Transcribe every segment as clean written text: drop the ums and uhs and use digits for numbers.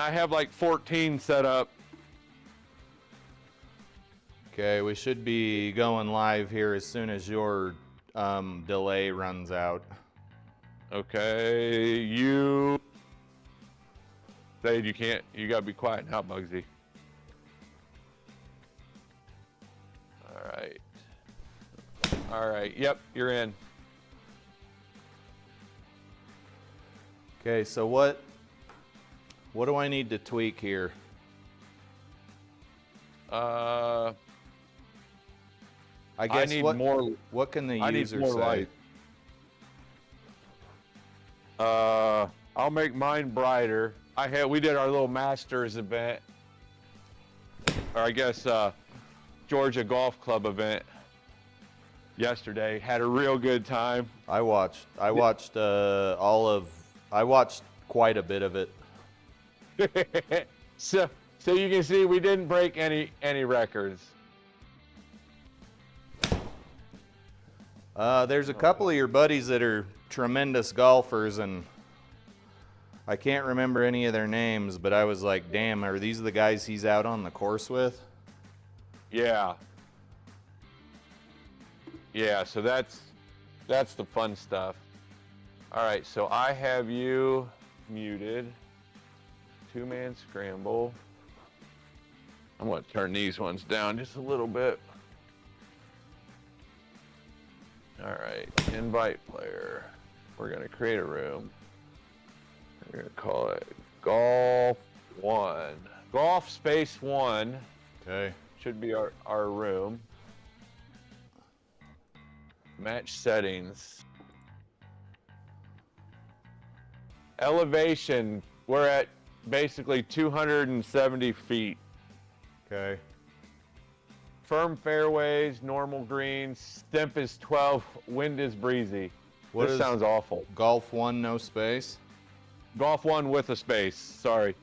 I have like 14 set up. Okay, we should be going live here as soon as your delay runs out. Okay, you said you gotta be quiet now, Bugsy. All right, yep, you're in. Okay, so what do I need to tweak here? I guess what can the user say? I'll make mine brighter. We did our little Masters event, or I guess Georgia Golf Club event yesterday. Had a real good time. I watched quite a bit of it. So you can see we didn't break any records. There's a couple of your buddies that are tremendous golfers, and I can't remember any of their names, but I was like, damn, are these the guys he's out on the course with? Yeah. Yeah, so that's the fun stuff. All right, so I have you muted. 2-man scramble. I'm going to turn these ones down just a little bit. All right, invite player. We're going to create a room. We're going to call it Golf 1. Golf Space 1. Okay. Should be our room. Match settings. Elevation, we're at basically 270 feet. Okay. Firm fairways, normal greens, stimp is 12, wind is breezy. This sounds awful. Golf 1, no space? Golf 1 with a space, sorry.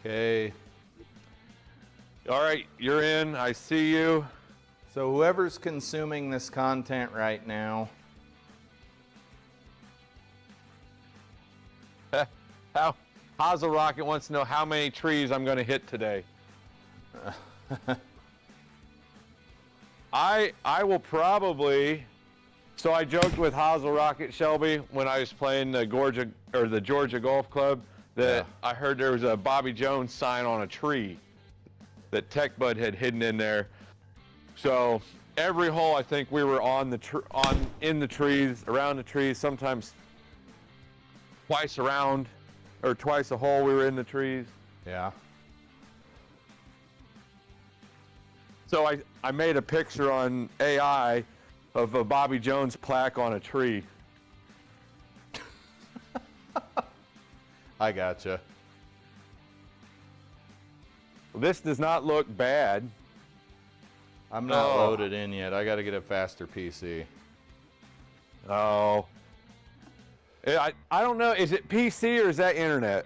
Okay. All right, you're in. I see you. So whoever's consuming this content right now, Hazel Rocket wants to know how many trees I'm going to hit today. I will probably. So I joked with Hazel Rocket Shelby when I was playing the Georgia Golf Club that I heard there was a Bobby Jones sign on a tree that Tech Bud had hidden in there. So every hole, I think we were in the trees, around the trees. Sometimes twice around, or twice a hole, we were in the trees. Yeah. So I made a picture on AI of a Bobby Jones plaque on a tree. I gotcha. Well, this does not look bad. I'm not loaded in yet. I got to get a faster PC. Oh. I don't know. Is it PC or is that internet?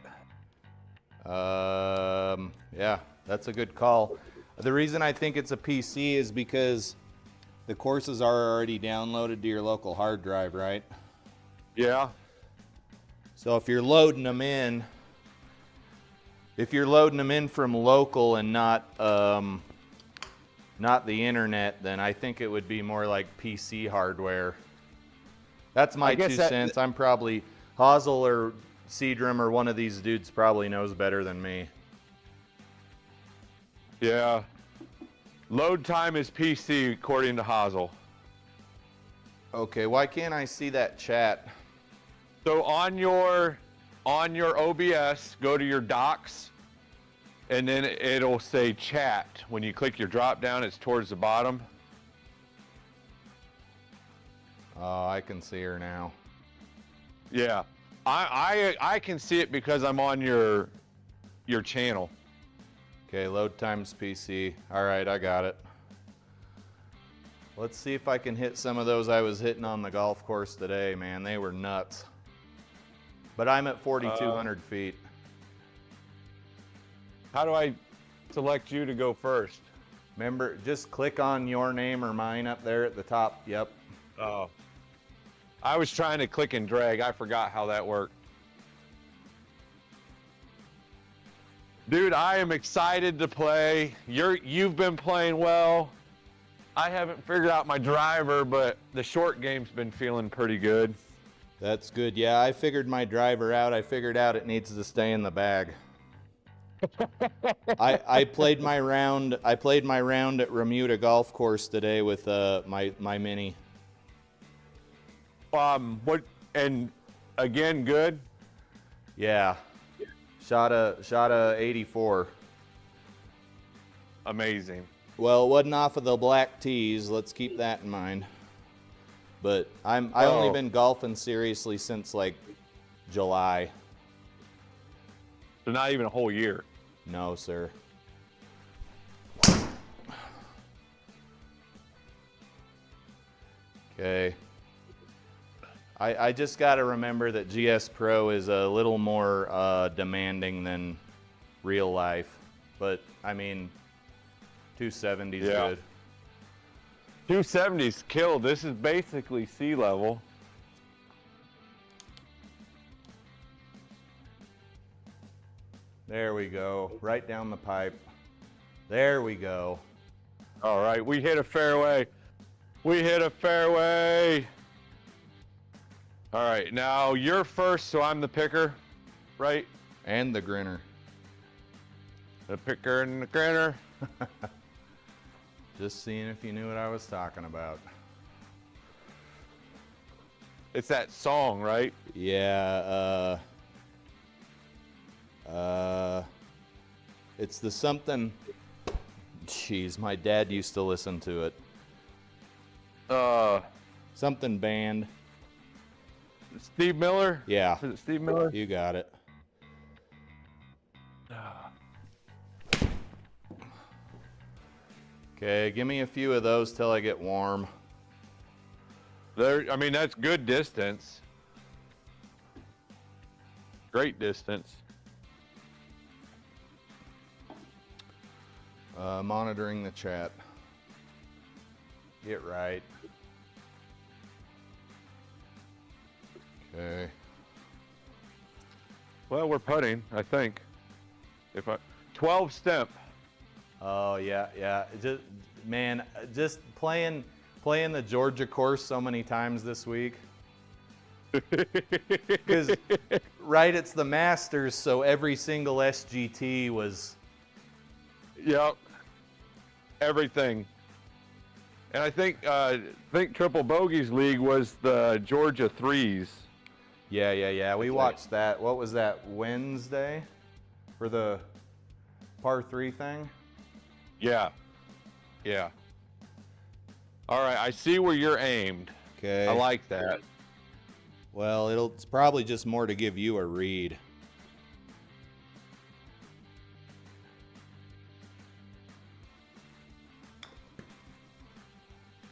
Yeah, that's a good call. The reason I think it's a PC is because the courses are already downloaded to your local hard drive, right? Yeah. So if you're loading them in, from local and not the internet, then I think it would be more like PC hardware. That's my 2 cents. I'm probably Hazel or Seedrum or one of these dudes probably knows better than me. Yeah. Load time is PC according to Hazel. Okay, why can't I see that chat? So on your OBS, go to your docs, and then it'll say chat. When you click your drop down, it's towards the bottom. Oh, I can see her now. Yeah, I can see it because I'm on your channel. Okay, load times PC. All right, I got it. Let's see if I can hit some of those I was hitting on the golf course today, man. They were nuts. But I'm at 4,200 feet. How do I select you to go first? Remember, just click on your name or mine up there at the top. Yep. Oh. I was trying to click and drag. I forgot how that worked. Dude, I am excited to play. You've been playing well. I haven't figured out my driver, but the short game's been feeling pretty good. That's good. Yeah, I figured my driver out. I figured out it needs to stay in the bag. I played my round. I played my round at Remuda Golf Course today with my mini. What? And again, good. Yeah, shot a 84. Amazing. Well, it wasn't off of the black tees. Let's keep that in mind. But I only been golfing seriously since like July. So not even a whole year. No, sir. Okay. I just got to remember that GS Pro is a little more demanding than real life. But, I mean, 270 is good. 270's killed. This is basically sea level. There we go. Right down the pipe. There we go. All right, we hit a fairway. We hit a fairway. All right, now you're first, so I'm the picker, right? And the grinner. The picker and the grinner. Just seeing if you knew what I was talking about. It's that song, right? Yeah, it's the something. Jeez, my dad used to listen to it. Something band. Steve Miller? Yeah. Is it Steve Miller? You got it. Okay, give me a few of those till I get warm. I mean, that's good distance. Great distance. Monitoring the chat. Get right. Okay. Well, we're putting, I think. 12 stemp. Oh yeah. Just man, just playing the Georgia course so many times this week. Because right, it's the Masters, so every single SGT was. Yep. Everything. And I think Triple Bogeys League was the Georgia threes. Yeah. We watched that. What was that, Wednesday? For the par 3 thing? Yeah. All right, I see where you're aimed. Okay. I like that. Well, it's probably just more to give you a read.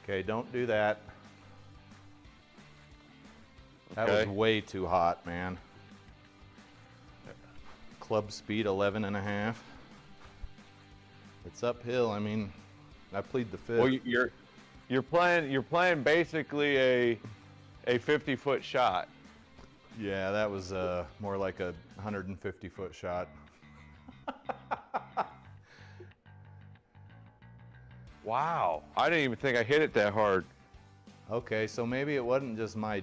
Okay, don't do that. That was way too hot, man. Club speed 11 and a half. It's uphill. I mean, I plead the fifth. Well, you're playing basically a 50-foot shot. Yeah, that was more like a 150-foot shot. Wow, I didn't even think I hit it that hard. Okay, so maybe it wasn't just my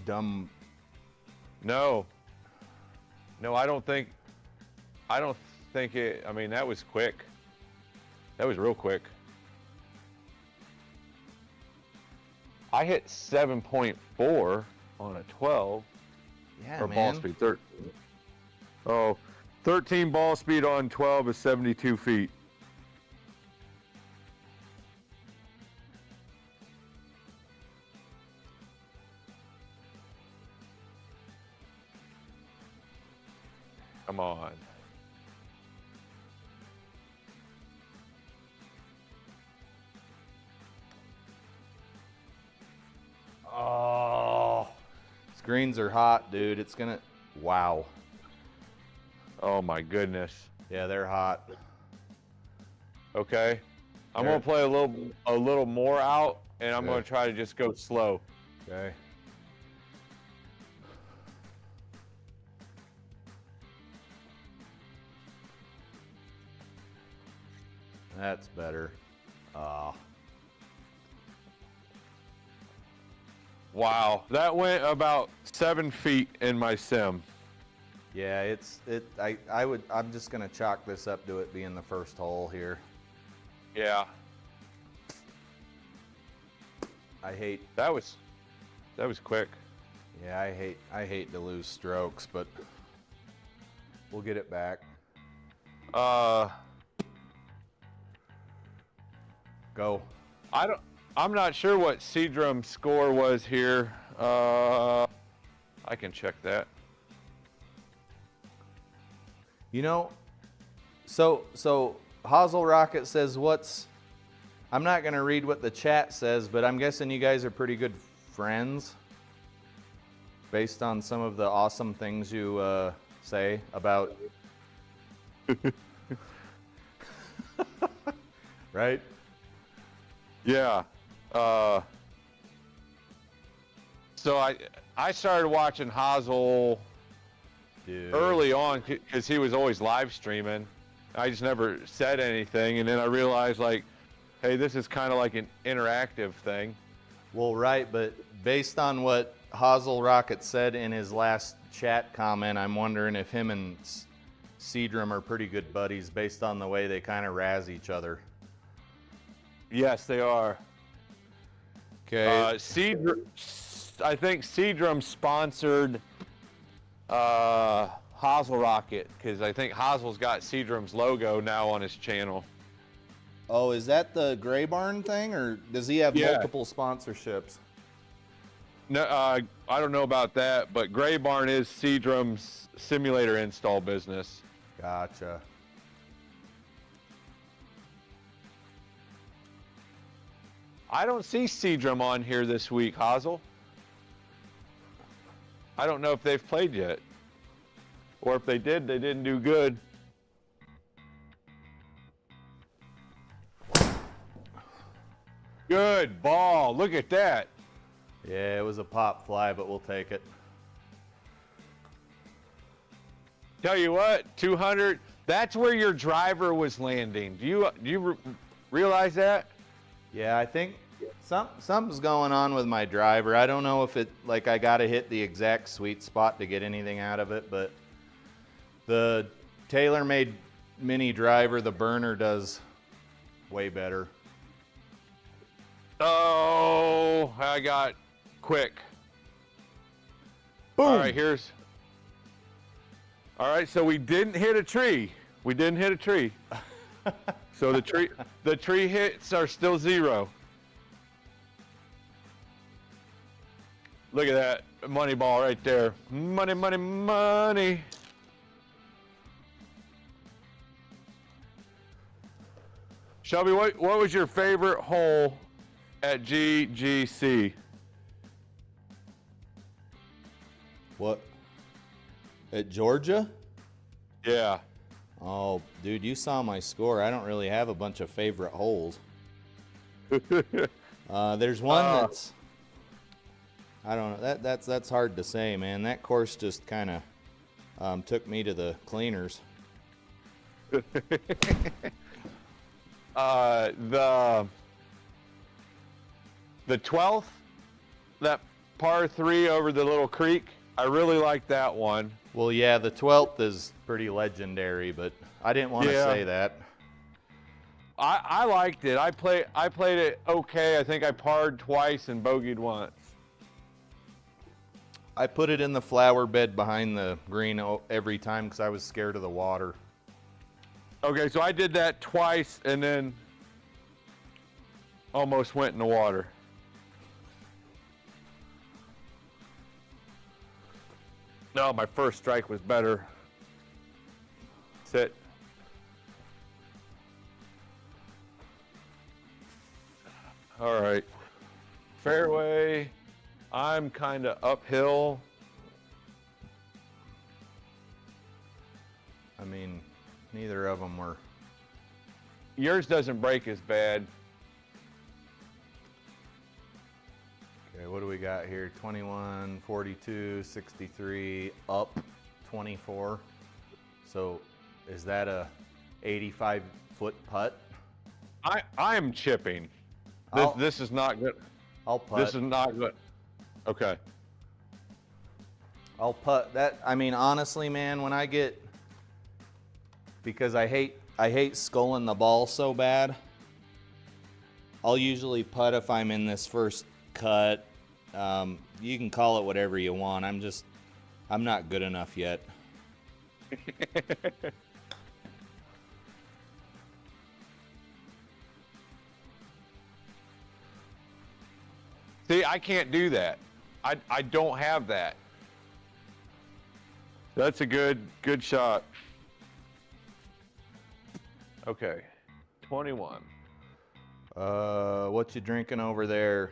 dumb. No, I don't think it. I mean, that was quick. That was real quick. I hit 7.4 on a 12. Yeah, or man. ball speed 13. Oh, 13 ball speed on 12 is 72 feet. Come on. Oh, screens are hot, dude. It's gonna. Wow. Oh my goodness. Yeah, they're hot. Okay. I'm gonna play a little more out, and I'm gonna try to just go slow. Okay. That's better. Wow, that went about 7 feet in my sim. Yeah, I'm just gonna chalk this up to it being the first hole here. Yeah. That was quick. Yeah, I hate to lose strokes, but we'll get it back. Go. I'm not sure what Seadrum's score was here. I can check that. You know, so Hazel Rocket says I'm not gonna read what the chat says, but I'm guessing you guys are pretty good friends based on some of the awesome things you say about. Right? Yeah. So I started watching Hazel early on because he was always live streaming. I just never said anything, and then I realized, like, hey, this is kind of like an interactive thing. Well, right, but based on what Hazel Rocket said in his last chat comment, I'm wondering if him and Seadrum are pretty good buddies based on the way they kind of razz each other. Yes, they are. Okay. I think Seadrum sponsored Hazel Rocket because I think Hazel's got Seadrum's logo now on his channel. Oh, is that the Gray Barn thing, or does he have multiple sponsorships? No, I don't know about that, but Gray Barn is Seadrum's simulator install business. Gotcha. I don't see Seadrum on here this week, Hazel. I don't know if they've played yet. Or if they did, they didn't do good. Good ball. Look at that. Yeah, it was a pop fly, but we'll take it. Tell you what, 200, that's where your driver was landing. Do you realize that? Yeah, I think something's going on with my driver. I don't know if I got to hit the exact sweet spot to get anything out of it, but the TaylorMade mini driver, the burner, does way better. Oh, I got quick. Boom. All right, so we didn't hit a tree. So the tree hits are still 0. Look at that money ball right there. Money, money, money. Shelby, what was your favorite hole at GGC? What? At Georgia? Yeah. Oh, dude, you saw my score. I don't really have a bunch of favorite holes. There's one that's, I don't know. That's hard to say, man. That course just kind of took me to the cleaners. The 12th, that par 3 over the little creek, I really like that one. Well, yeah, the 12th is pretty legendary, but I didn't want to say that. I liked it. I played it okay. I think I parred twice and bogeyed once. I put it in the flower bed behind the green every time because I was scared of the water. Okay, so I did that twice and then almost went in the water. No, my first strike was better. Sit. All right. Fairway. I'm kind of uphill. I mean, neither of them were yours doesn't break as bad. Okay, what do we got here? 21, 42, 63, up 24. So is that a 85-foot putt? I'm chipping. This is not good. I'll putt. This is not good. Okay. I'll putt that. I mean, honestly, man, when I get, because I hate sculling the ball so bad, I'll usually putt if I'm in this first cut. You can call it whatever you want. I'm not good enough yet. See, I can't do that. I don't have that. That's a good shot. Okay, 21. What you drinking over there?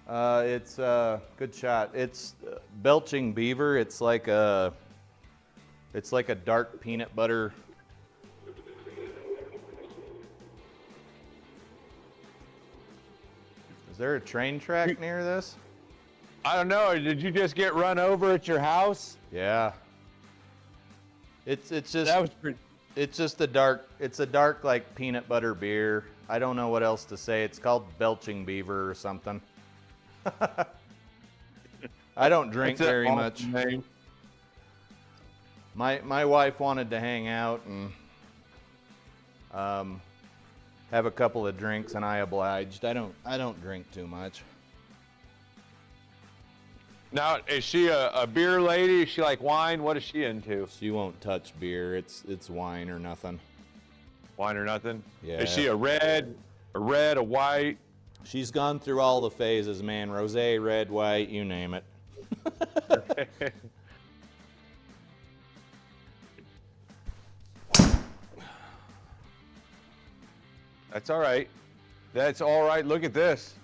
It's good shot. It's Belching Beaver. It's like a dark peanut butter. Is there a train track near this? I don't know. Did you just get run over at your house? Yeah. It's just That was pretty. it's just a dark like peanut butter beer. I don't know what else to say. It's called Belching Beaver or something. I don't drink very much. Name. My wife wanted to hang out and have a couple of drinks, and I obliged. I don't drink too much. Now, is she a beer lady? Is she like wine? What is she into? She won't touch beer. It's wine or nothing. Wine or nothing? Yeah. Is she a red, a white? She's gone through all the phases, man. Rosé, red, white, you name it. That's all right. That's all right. Look at this.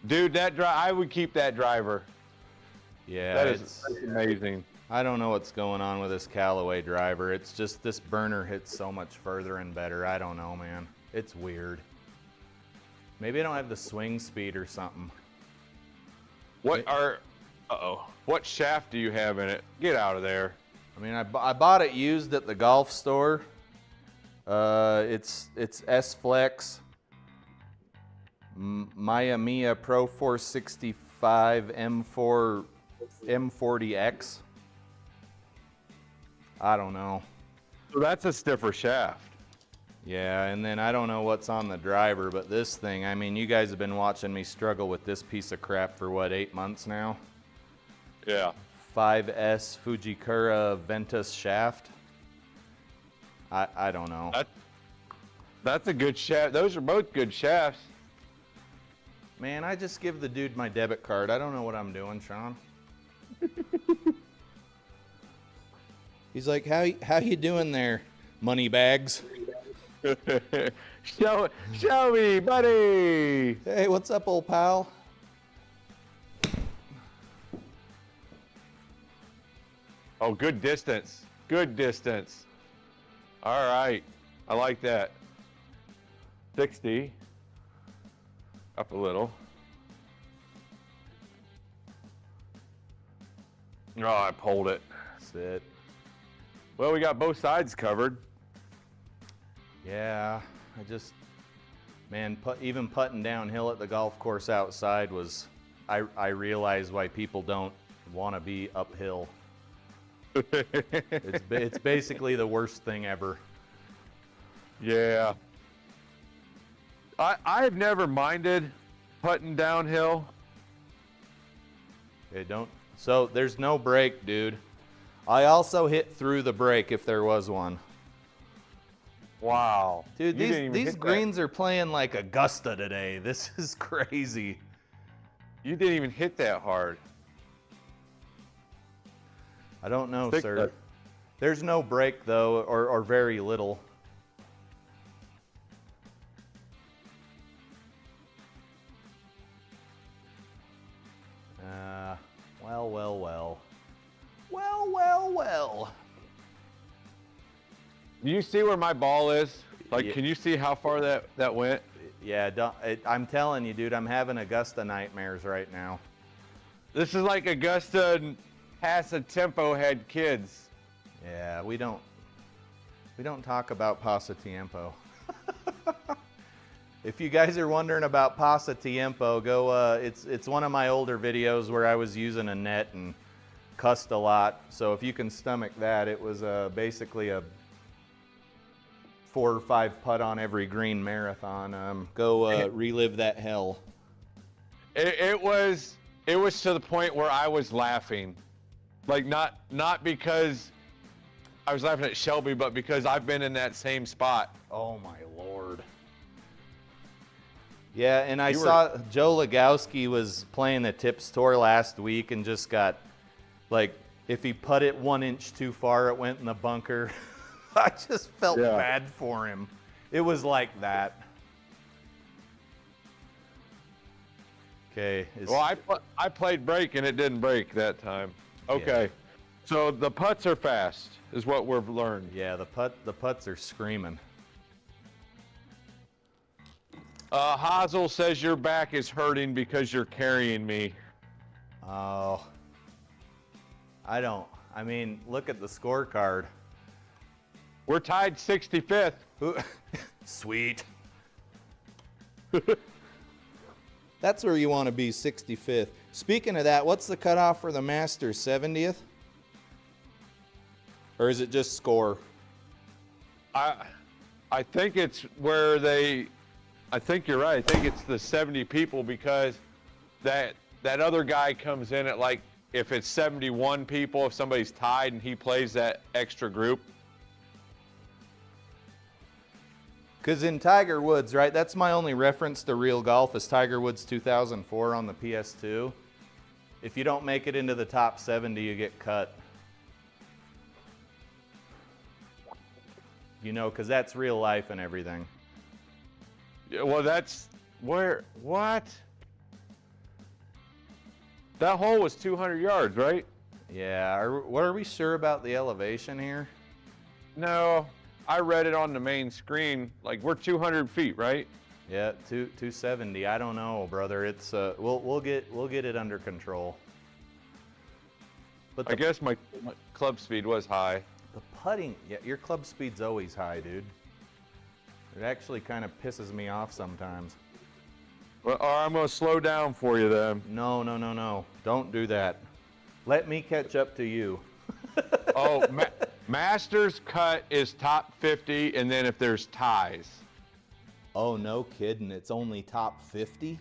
Dude, I would keep that driver. Yeah, That's amazing. I don't know what's going on with this Callaway driver. It's just this burner hits so much further and better. I don't know, man. It's weird. Maybe I don't have the swing speed or something. What shaft do you have in it? Get out of there. I mean, I bought it used at the golf store. It's S-Flex Maya Pro 465 M40X. I don't know. So that's a stiffer shaft. Yeah, and then I don't know what's on the driver, but this thing, I mean, you guys have been watching me struggle with this piece of crap for what, 8 months now? Yeah. 5S Fujikura Ventus shaft. I don't know. That's a good shaft. Those are both good shafts. Man, I just give the dude my debit card. I don't know what I'm doing, Sean. He's like, how you doing there, money bags? Show me, buddy. Hey, what's up, old pal? Oh, good distance. Good distance. All right. I like that. 60. Up a little. Oh, I pulled it. Sit. Well, we got both sides covered. Yeah, man, even putting downhill at the golf course outside was, I realized why people don't want to be uphill. It's basically the worst thing ever. Yeah. I've never minded putting downhill. Okay, so there's no brake, dude. I also hit through the brake if there was one. Wow. Dude, these greens are playing like Augusta today. This is crazy. You didn't even hit that hard. I don't know, sir. There's no brake, though, or very little. Well. Do you see where my ball is? Like, Yeah. can you see how far that went? Yeah, I'm telling you, dude, I'm having Augusta nightmares right now. This is like Augusta and Pasa Tempo had kids. Yeah, we don't talk about Pasa Tiempo. If you guys are wondering about Pasa Tiempo, go. It's one of my older videos where I was using a net and cussed a lot. So if you can stomach that, it was basically a 4 or 5 putt on every green marathon. Go relive that hell. It was to the point where I was laughing, like not because I was laughing at Shelby, but because I've been in that same spot. Oh my Lord. Yeah, and I saw Joe Legowski was playing the Tips Tour last week and just got, like, if he put it 1 inch too far, it went in the bunker. I just felt bad for him. It was like that. Okay. Well, I played break and it didn't break that time. Okay. Yeah. So the putts are fast, is what we've learned. Yeah, the putts are screaming. Hazel says your back is hurting because you're carrying me. Oh. I mean, look at the scorecard. We're tied 65th. Sweet. That's where you want to be, 65th. Speaking of that, what's the cutoff for the Masters, 70th? Or is it just score? I think it's where I think you're right. I think it's the 70 people because that other guy comes in at, like, if it's 71 people, if somebody's tied and he plays that extra group. Because in Tiger Woods, right, that's my only reference to real golf is Tiger Woods 2004 on the PS2. If you don't make it into the top 70, you get cut. You know, because that's real life and everything. Yeah, well, that's where, what? That hole was 200 yards, right? Yeah, what are we sure about the elevation here? No. I read it on the main screen. Like, we're 200 feet, right? Yeah, 270. I don't know, brother. It's we'll get it under control. But I guess my club speed was high. The putting, yeah, your club speed's always high, dude. It actually kind of pisses me off sometimes. Well, I'm gonna slow down for you then. No. Don't do that. Let me catch up to you. Oh, Masters cut is top 50, and then if there's ties. Oh, no kidding. It's only top 50?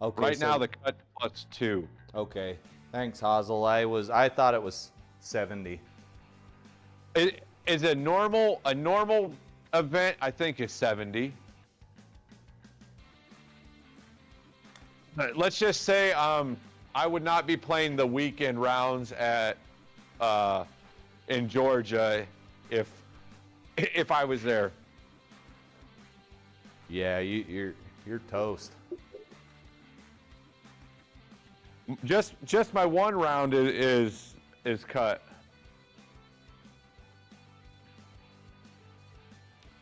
Okay. Right now the cut plus 2. Okay. Thanks, Hazel. I thought it was 70. It is a normal event, I think, is 70. But let's just say I would not be playing the weekend rounds at in Georgia if I was there. Yeah, you're toast. Just my one round is cut.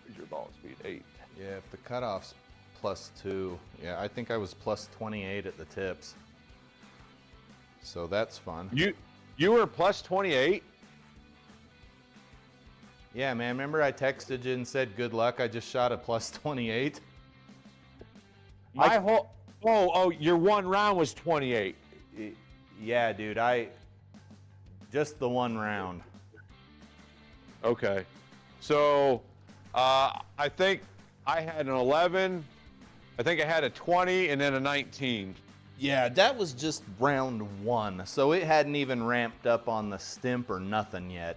Where's your ball speed? 8. Yeah, if the cutoff's +2, yeah, I think I was +28 at the tips. So that's fun. You were +28? Yeah, man. Remember I texted you and said good luck? I just shot a +28. Your one round was 28. Yeah, dude. Just the one round. Okay. So I think I had an 11. I think I had a 20 and then a 19. Yeah, that was just round 1. So it hadn't even ramped up on the stimp or nothing yet.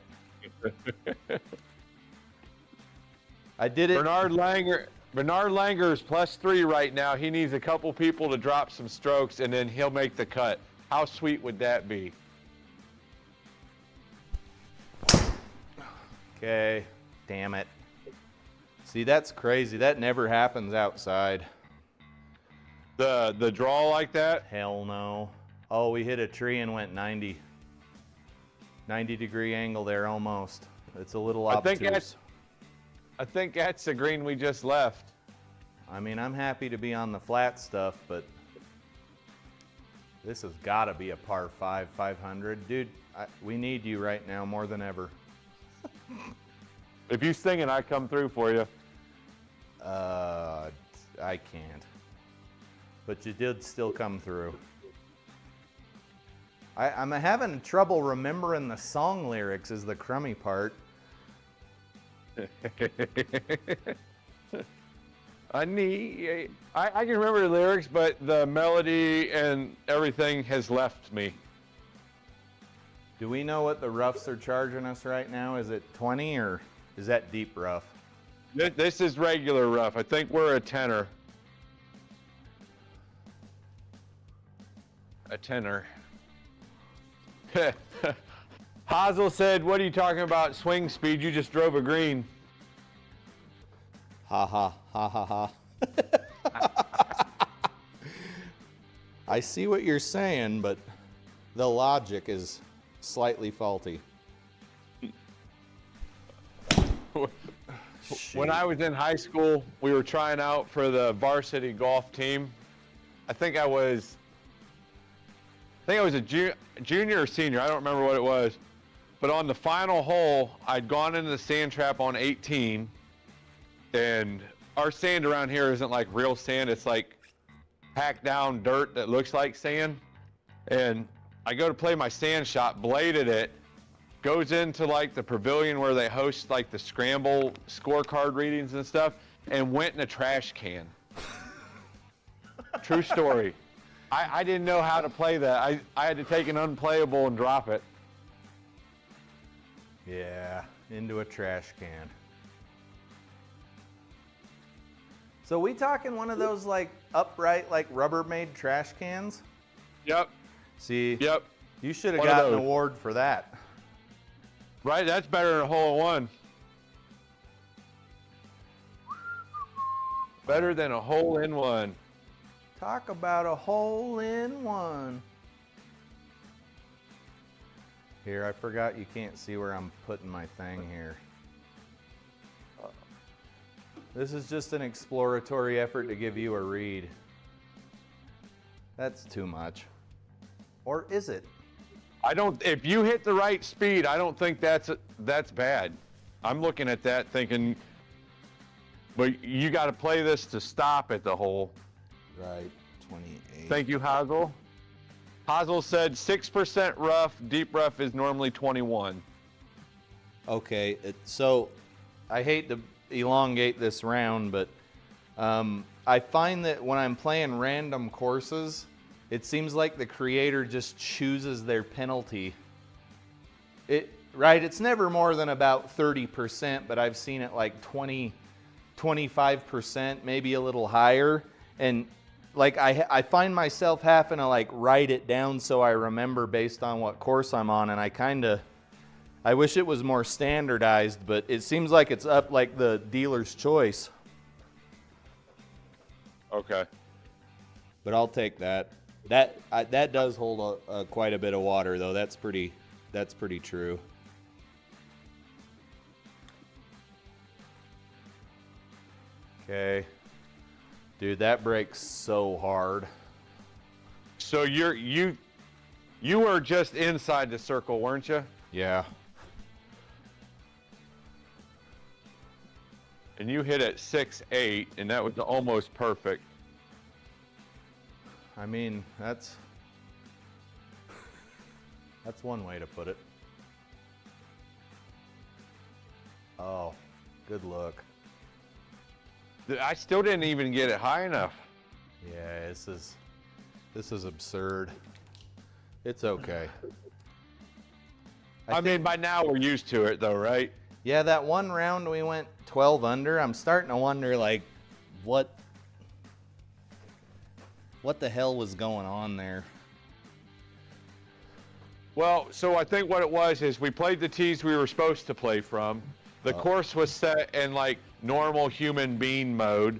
I did it. Bernard Langer is +3 right now. He needs a couple people to drop some strokes, and then he'll make the cut. How sweet would that be? Okay, damn it. See, that's crazy. That never happens outside. The draw like that? Hell no. Oh, we hit a tree and went 90. 90-degree angle there almost. It's a little I obtuse. think that's the green we just left. I mean, I'm happy to be on the flat stuff, but this has got to be a par 5, 500. Dude, we need you right now more than ever. If you sing it, I come through for you. I can't. But you did still come through. I'm having trouble remembering the song lyrics is the crummy part. I can remember the lyrics, but the melody and everything has left me. Do we know what the roughs are charging us right now? Is it 20 or is that deep rough? This is regular rough. I think we're a tenner. A tenner. Hazel said, what are you talking about swing speed? You just drove a green. Ha ha ha ha ha. I see what you're saying, but the logic is slightly faulty. When I was in high school, we were trying out for the varsity golf team. I think I was a junior or senior. I don't remember what it was. But on the final hole, I'd gone into the sand trap on 18. And our sand around here isn't like real sand. It's like packed down dirt that looks like sand. And I go to play my sand shot, bladed it, goes into like the pavilion where they host like the Scramble scorecard readings and stuff, and went in a trash can. True story. I didn't know how to play that. I had to take an unplayable and drop it. Yeah, into a trash can. So we talking one of those like upright, like Rubbermaid trash cans? Yep. See, yep. You should have gotten an award for that. Right, that's better than a hole in one. Better than a hole in one. Talk about a hole in one. Here, I forgot you can't see where I'm putting my thing here. This is just an exploratory effort to give you a read. That's too much. Or is it? If you hit the right speed, I don't think that's bad. I'm looking at that thinking, but you got to play this to stop at the hole. Right, 28. Thank you, Hazel. Hazel said 6% rough, deep rough is normally 21. Okay, so I hate to elongate this round, but I find that when I'm playing random courses, it seems like the creator just chooses their penalty. Right, it's never more than about 30%, but I've seen it like 20, 25%, maybe a little higher. And like I find myself having to like write it down so I remember based on what course I'm on, and I wish it was more standardized, but it seems like it's up like the dealer's choice. Okay. But I'll take that. That does hold quite a bit of water though. That's pretty true. Okay. Dude, that breaks so hard. So you were just inside the circle, weren't you? Yeah. And you hit at 6.8, and that was almost perfect. I mean, that's one way to put it. Oh, good look. I still didn't even get it high enough. Yeah, this is absurd. It's okay. I mean, by now we're used to it though, right? Yeah, that one round we went 12 under. I'm starting to wonder, like, what the hell was going on there? Well, so I think what it was is we played the tees we were supposed to play from. The course was set in like normal human being mode.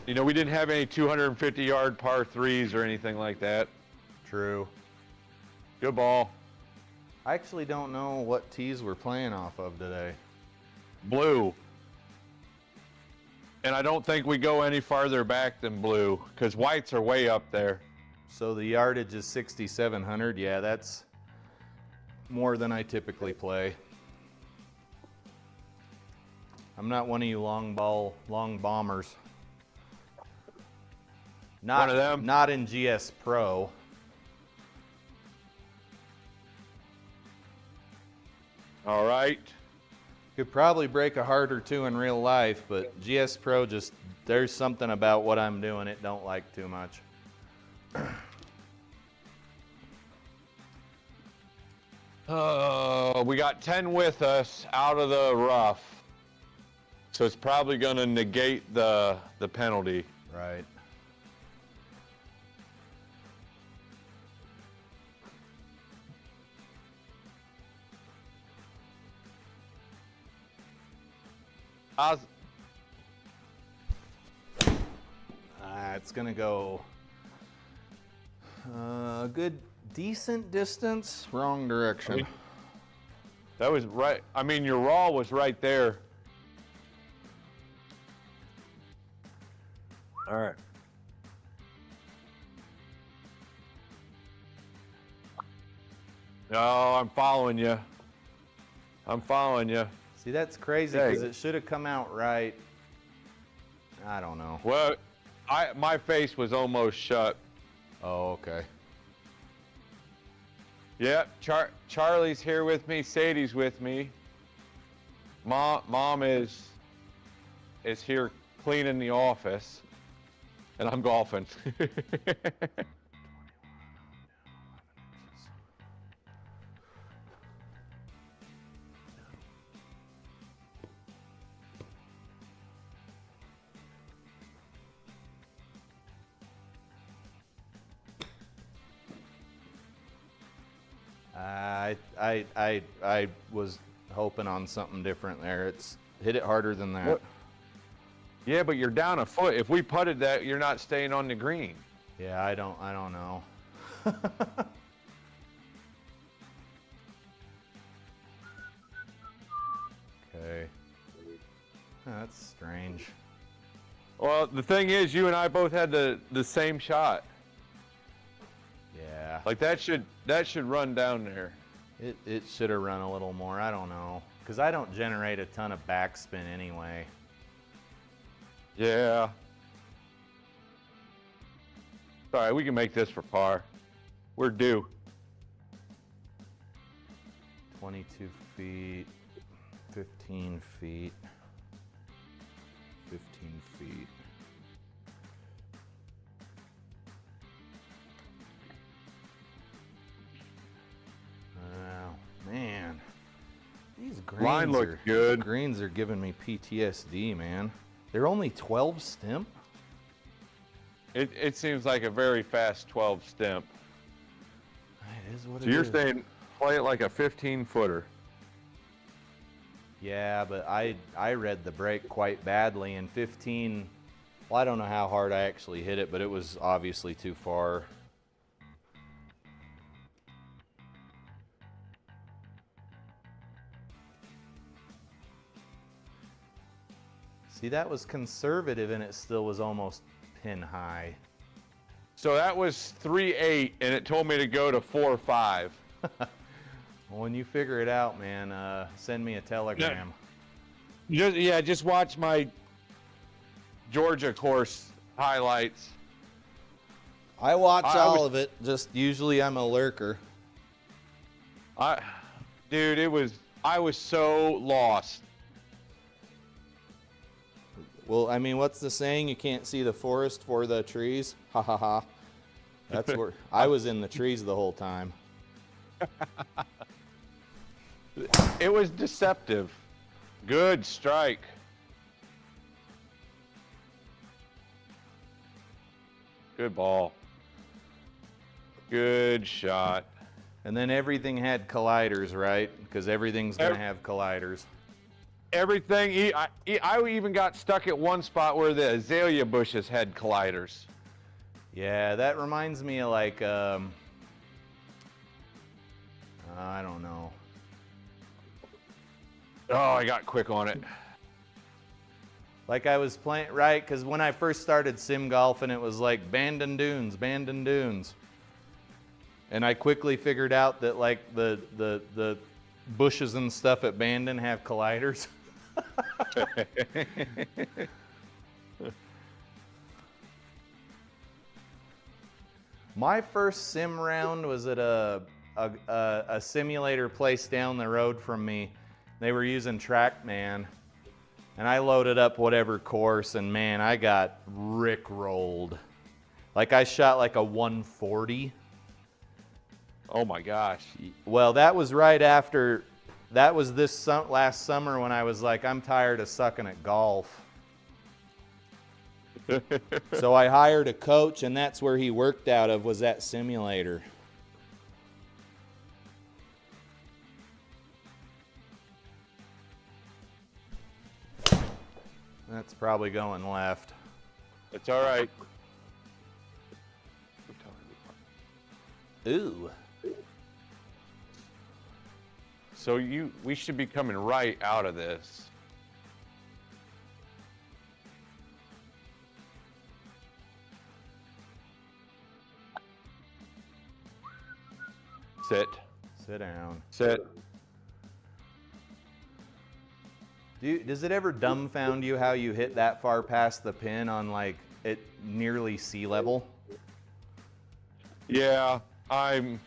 You know, we didn't have any 250-yard par threes or anything like that. True. Good ball. I actually don't know what tees we're playing off of today. Blue. And I don't think we go any farther back than blue, because whites are way up there. So the yardage is 6,700. Yeah, that's more than I typically play. I'm not one of you long bombers. Not, one of them? Not in GS Pro. All right. Could probably break a heart or two in real life, but GS Pro just, there's something about what I'm doing it don't like too much. We got 10 with us out of the rough. So it's probably going to negate the penalty. Right. It's gonna go a good, decent distance. Wrong direction. That was right. I mean, your raw was right there. All right. No, I'm following you. I'm following you. See, that's crazy because it should have come out right. I don't know. Well, my face was almost shut. Oh, okay. Yep, Charlie's here with me. Sadie's with me. Mom is here cleaning the office, and I'm golfing. I was hoping on something different there. It's hit it harder than that. What? Yeah, but you're down a foot. If we putted that, you're not staying on the green. Yeah, I don't know. Okay. That's strange. Well, the thing is, you and I both had the same shot. Yeah. Like that should run down there. It should have run a little more. I don't know, because I don't generate a ton of backspin anyway. Yeah. All right, we can make this for par. We're due. 22 feet, 15 feet, 15 feet. Oh, man. These greens Line looks good. Greens are giving me PTSD, man. They're only 12 stimp? It seems like a very fast 12 stimp. It is what So it you're is. saying play it like a 15-footer. Yeah, but I read the break quite badly, and 15, well, I don't know how hard I actually hit it, but it was obviously too far. See, that was conservative, and it still was almost pin high. So that was 3.8, and it told me to go to 4.5. Well, when you figure it out, man, send me a telegram. Just watch my Georgia course highlights. I watch all of it. Just usually I'm a lurker. Dude, I was so lost. Well, I mean, what's the saying? You can't see the forest for the trees. Ha ha ha. That's where I was in the trees the whole time. It was deceptive. Good strike. Good ball. Good shot. And then everything had colliders, right? Because everything's going to have colliders. Everything. I even got stuck at one spot where the azalea bushes had colliders. Yeah, that reminds me of like, I don't know. Oh, I got quick on it. Like I was playing, right? Because when I first started sim golfing, it was like Bandon Dunes, Bandon Dunes. And I quickly figured out that like the bushes and stuff at Bandon have colliders. My first sim round was at a simulator place down the road from me. They were using TrackMan, and I loaded up whatever course, and man, I got rickrolled. Like I shot like a 140. Oh my gosh. Well, that was right after, that was this last summer when I was like, I'm tired of sucking at golf. So I hired a coach, and that's where he worked out of, was that simulator. That's probably going left. It's all right. Ooh. So we should be coming right out of this. Sit. Sit down. Sit. Does it ever dumbfound you how you hit that far past the pin on like at nearly sea level? Yeah, I'm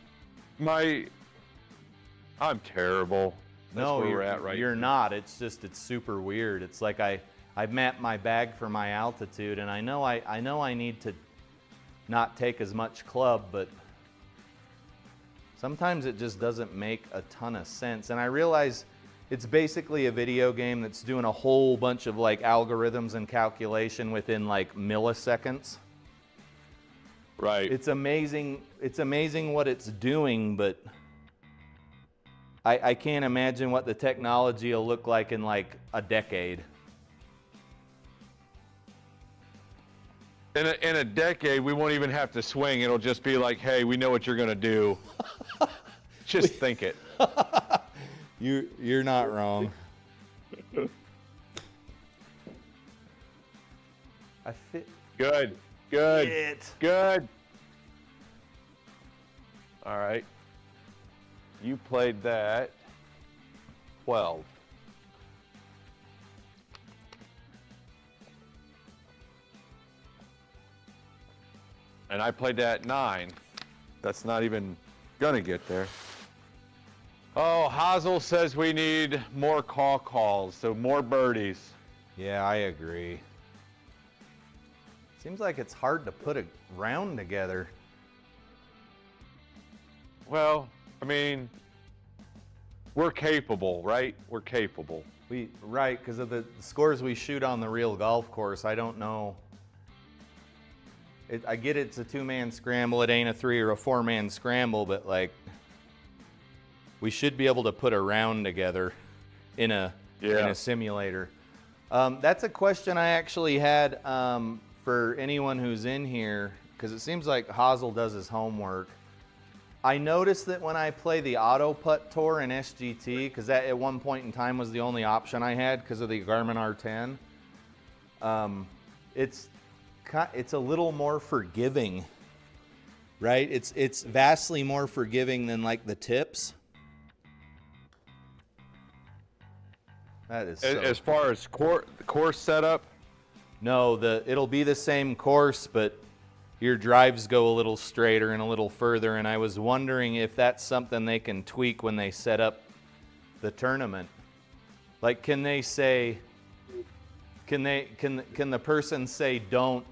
terrible. That's No, where we're at right you're not. It's just, it's super weird. It's like I've mapped my bag for my altitude, and I know I need to not take as much club, but sometimes it just doesn't make a ton of sense. And I realize it's basically a video game that's doing a whole bunch of like algorithms and calculation within like milliseconds. Right. It's amazing what it's doing, but I can't imagine what the technology will look like in like a decade. In a decade, we won't even have to swing. It'll just be like, hey, we know what you're gonna do. Just think it. You're not wrong. I fit. Good. Good. All right. You played that 12. And I played that 9. That's not even gonna get there. Oh, Hazel says we need more calls, so more birdies. Yeah, I agree. Seems like it's hard to put a round together. Well, I mean, we're capable, right? We're capable. Right, because of the scores we shoot on the real golf course, I don't know. I get it's a 2-man scramble, it ain't a 3 or a 4-man scramble, but like, we should be able to put a round together in a simulator. That's a question I actually had for anyone who's in here, because it seems like Hazel does his homework. I noticed that when I play the Auto Putt Tour in SGT, because that at one point in time was the only option I had because of the Garmin R10, it's a little more forgiving, right? It's vastly more forgiving than like the tips. That is As far as course setup? No, it'll be the same course, but your drives go a little straighter and a little further, and I was wondering if that's something they can tweak when they set up the tournament. Like, can they say, can the person say don't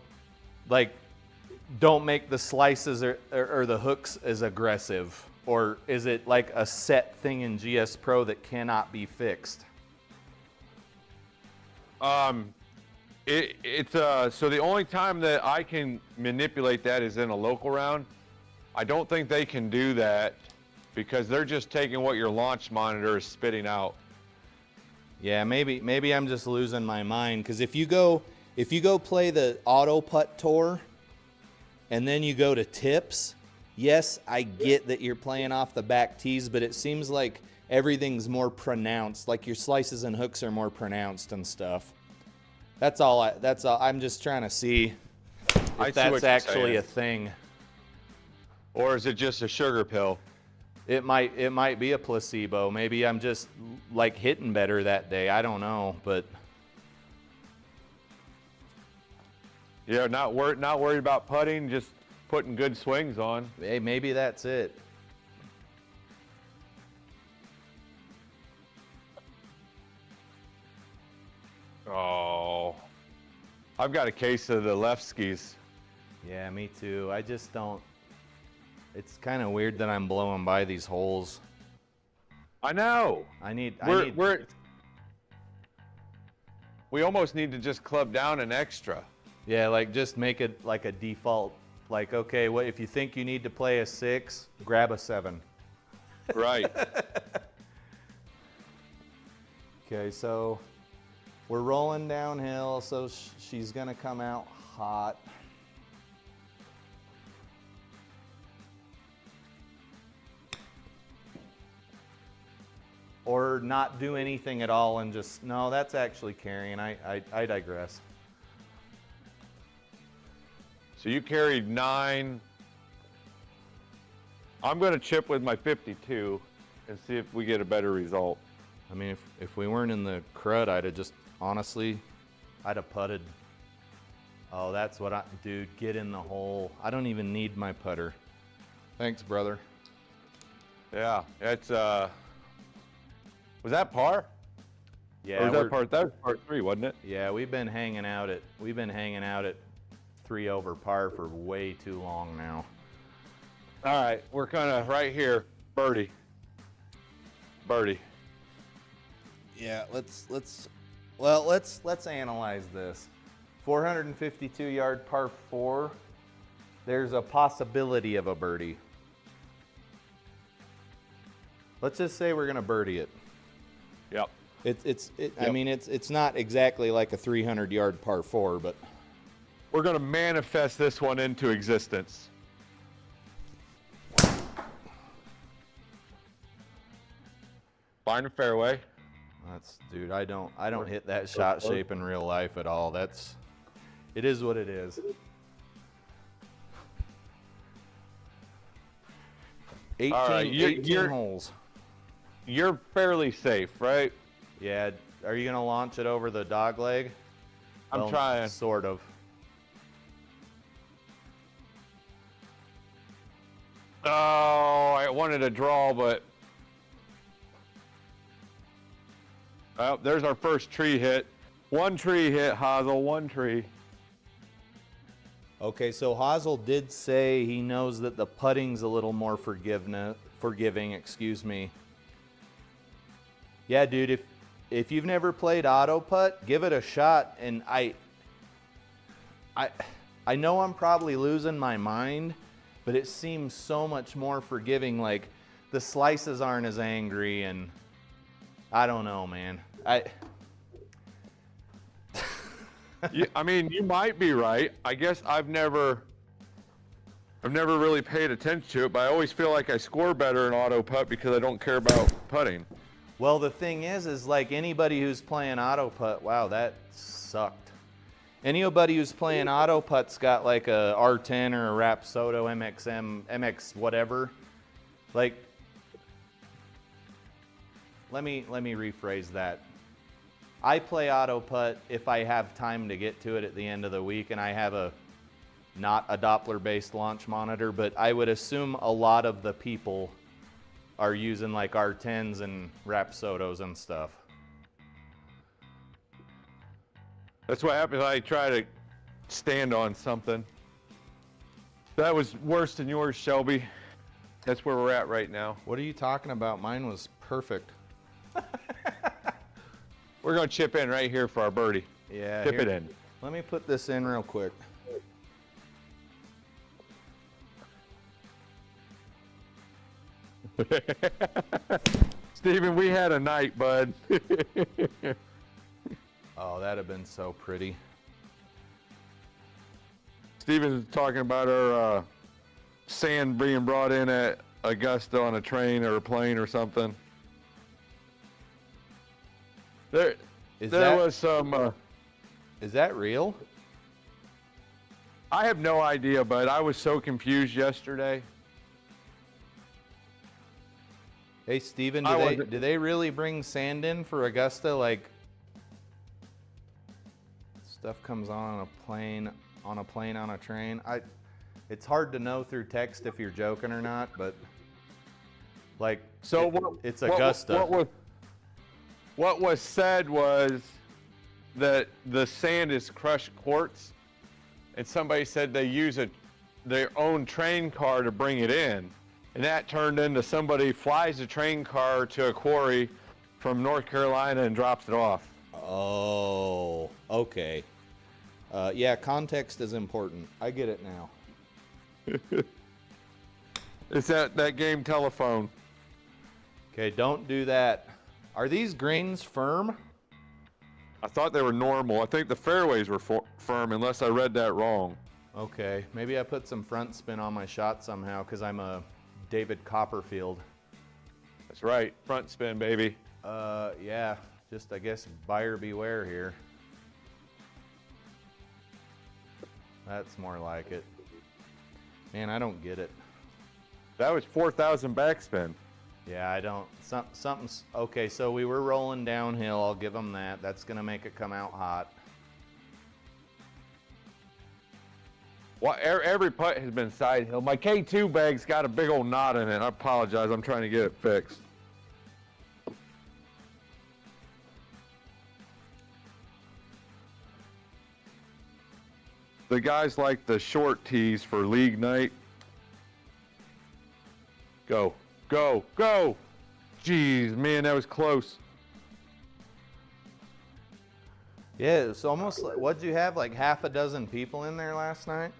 make the slices or the hooks as aggressive, or is it like a set thing in GS Pro that cannot be fixed? So the only time that I can manipulate that is in a local round. I don't think they can do that because they're just taking what your launch monitor is spitting out. Yeah, maybe I'm just losing my mind, because if you go play the Auto Putt Tour and then you go to tips, yes, I get that you're playing off the back tees, but it seems like everything's more pronounced. Like your slices and hooks are more pronounced and stuff. That's all. I'm just trying to see if that's actually a thing. Or is it just a sugar pill? It might be a placebo. Maybe I'm just like hitting better that day. I don't know, but yeah, not worried about putting, just putting good swings on. hey, maybe that's it. Oh, I've got a case of the left skis. Yeah, me too. I just don't. It's kind of weird that I'm blowing by these holes. I know. We almost need to just club down an extra. Yeah, like just make it like a default. Like, okay, what if you think you need to play a 6, grab a 7. Right. Okay, so we're rolling downhill, so she's gonna come out hot. Or not do anything at all and just, no, that's actually carrying. I digress. So you carried 9. I'm going to chip with my 52 and see if we get a better result. I mean, if we weren't in the crud, I'd have just, honestly, I'd have putted. Oh, that's what dude, get in the hole. I don't even need my putter. Thanks, brother. Yeah, it's, was that par? Yeah. Or was that part? That was part 3, wasn't it? Yeah, we've been hanging out at 3 over par for way too long now. All right, we're kind of right here, birdie. Yeah, let's analyze this. 452-yard par 4. There's a possibility of a birdie. Let's just say we're gonna birdie it. Yep. Yep. I mean, it's not exactly like a 300-yard par 4, but we're gonna manifest this one into existence. Find a fairway. Dude, I don't hit that shot shape in real life at all. It is what it is. All right, 18 holes. You're fairly safe, right? Yeah. Are you gonna launch it over the dog leg? I'm trying. Sort of. Oh, I wanted to draw, but well, there's our first tree hit. One tree hit, Hazel, one tree. Okay, so Hazel did say he knows that the putting's a little more forgiving, excuse me. Yeah, dude, if you've never played auto putt, give it a shot. And I know I'm probably losing my mind, but it seems so much more forgiving. Like the slices aren't as angry, and I don't know, man. I mean, you might be right. I guess I've never really paid attention to it, but I always feel like I score better in auto putt because I don't care about putting. Well, the thing is like anybody who's playing auto putt, wow, that sucked. Anybody who's playing auto putt's got like a R10 or a Rapsodo MX whatever. Like, let me rephrase that. I play auto putt if I have time to get to it at the end of the week and I have not a Doppler based launch monitor, but I would assume a lot of the people are using like R10s and Rapsodos and stuff. That's what happens when I try to stand on something. That was worse than yours, Shelby. That's where we're at right now. What are you talking about? Mine was perfect. We're going to chip in right here for our birdie. Yeah. Chip it in. Let me put this in real quick. Steven, we had a night, bud. Oh, that'd have been so pretty. Steven's talking about our sand being brought in at Augusta on a train or a plane or something. There was some. Is that real? I have no idea, but I was so confused yesterday. Hey, Steven, do they really bring sand in for Augusta? Like, stuff comes on a plane, on a train. It's hard to know through text if you're joking or not, but like, so it's Augusta. What was said was that the sand is crushed quartz, and somebody said they use their own train car to bring it in. And that turned into somebody flies a train car to a quarry from North Carolina and drops it off. Oh, okay. Yeah, context is important. I get it now. It's that game telephone. Okay, don't do that. Are these greens firm? I thought they were normal. I think the fairways were firm, unless I read that wrong. Okay, maybe I put some front spin on my shot somehow because I'm a David Copperfield. That's right, front spin, baby. Yeah, just I guess buyer beware here. That's more like it. Man, I don't get it. That was 4,000 backspin. Yeah, I don't. Something's okay. So we were rolling downhill. I'll give them that. That's gonna make it come out hot. Well, every putt has been side hill. My K2 bag's got a big old knot in it. I apologize. I'm trying to get it fixed. The guys like the short tees for league night. Go, go, go. Jeez, man, that was close. Yeah, it's almost like, what'd you have, like half a dozen people in there last night?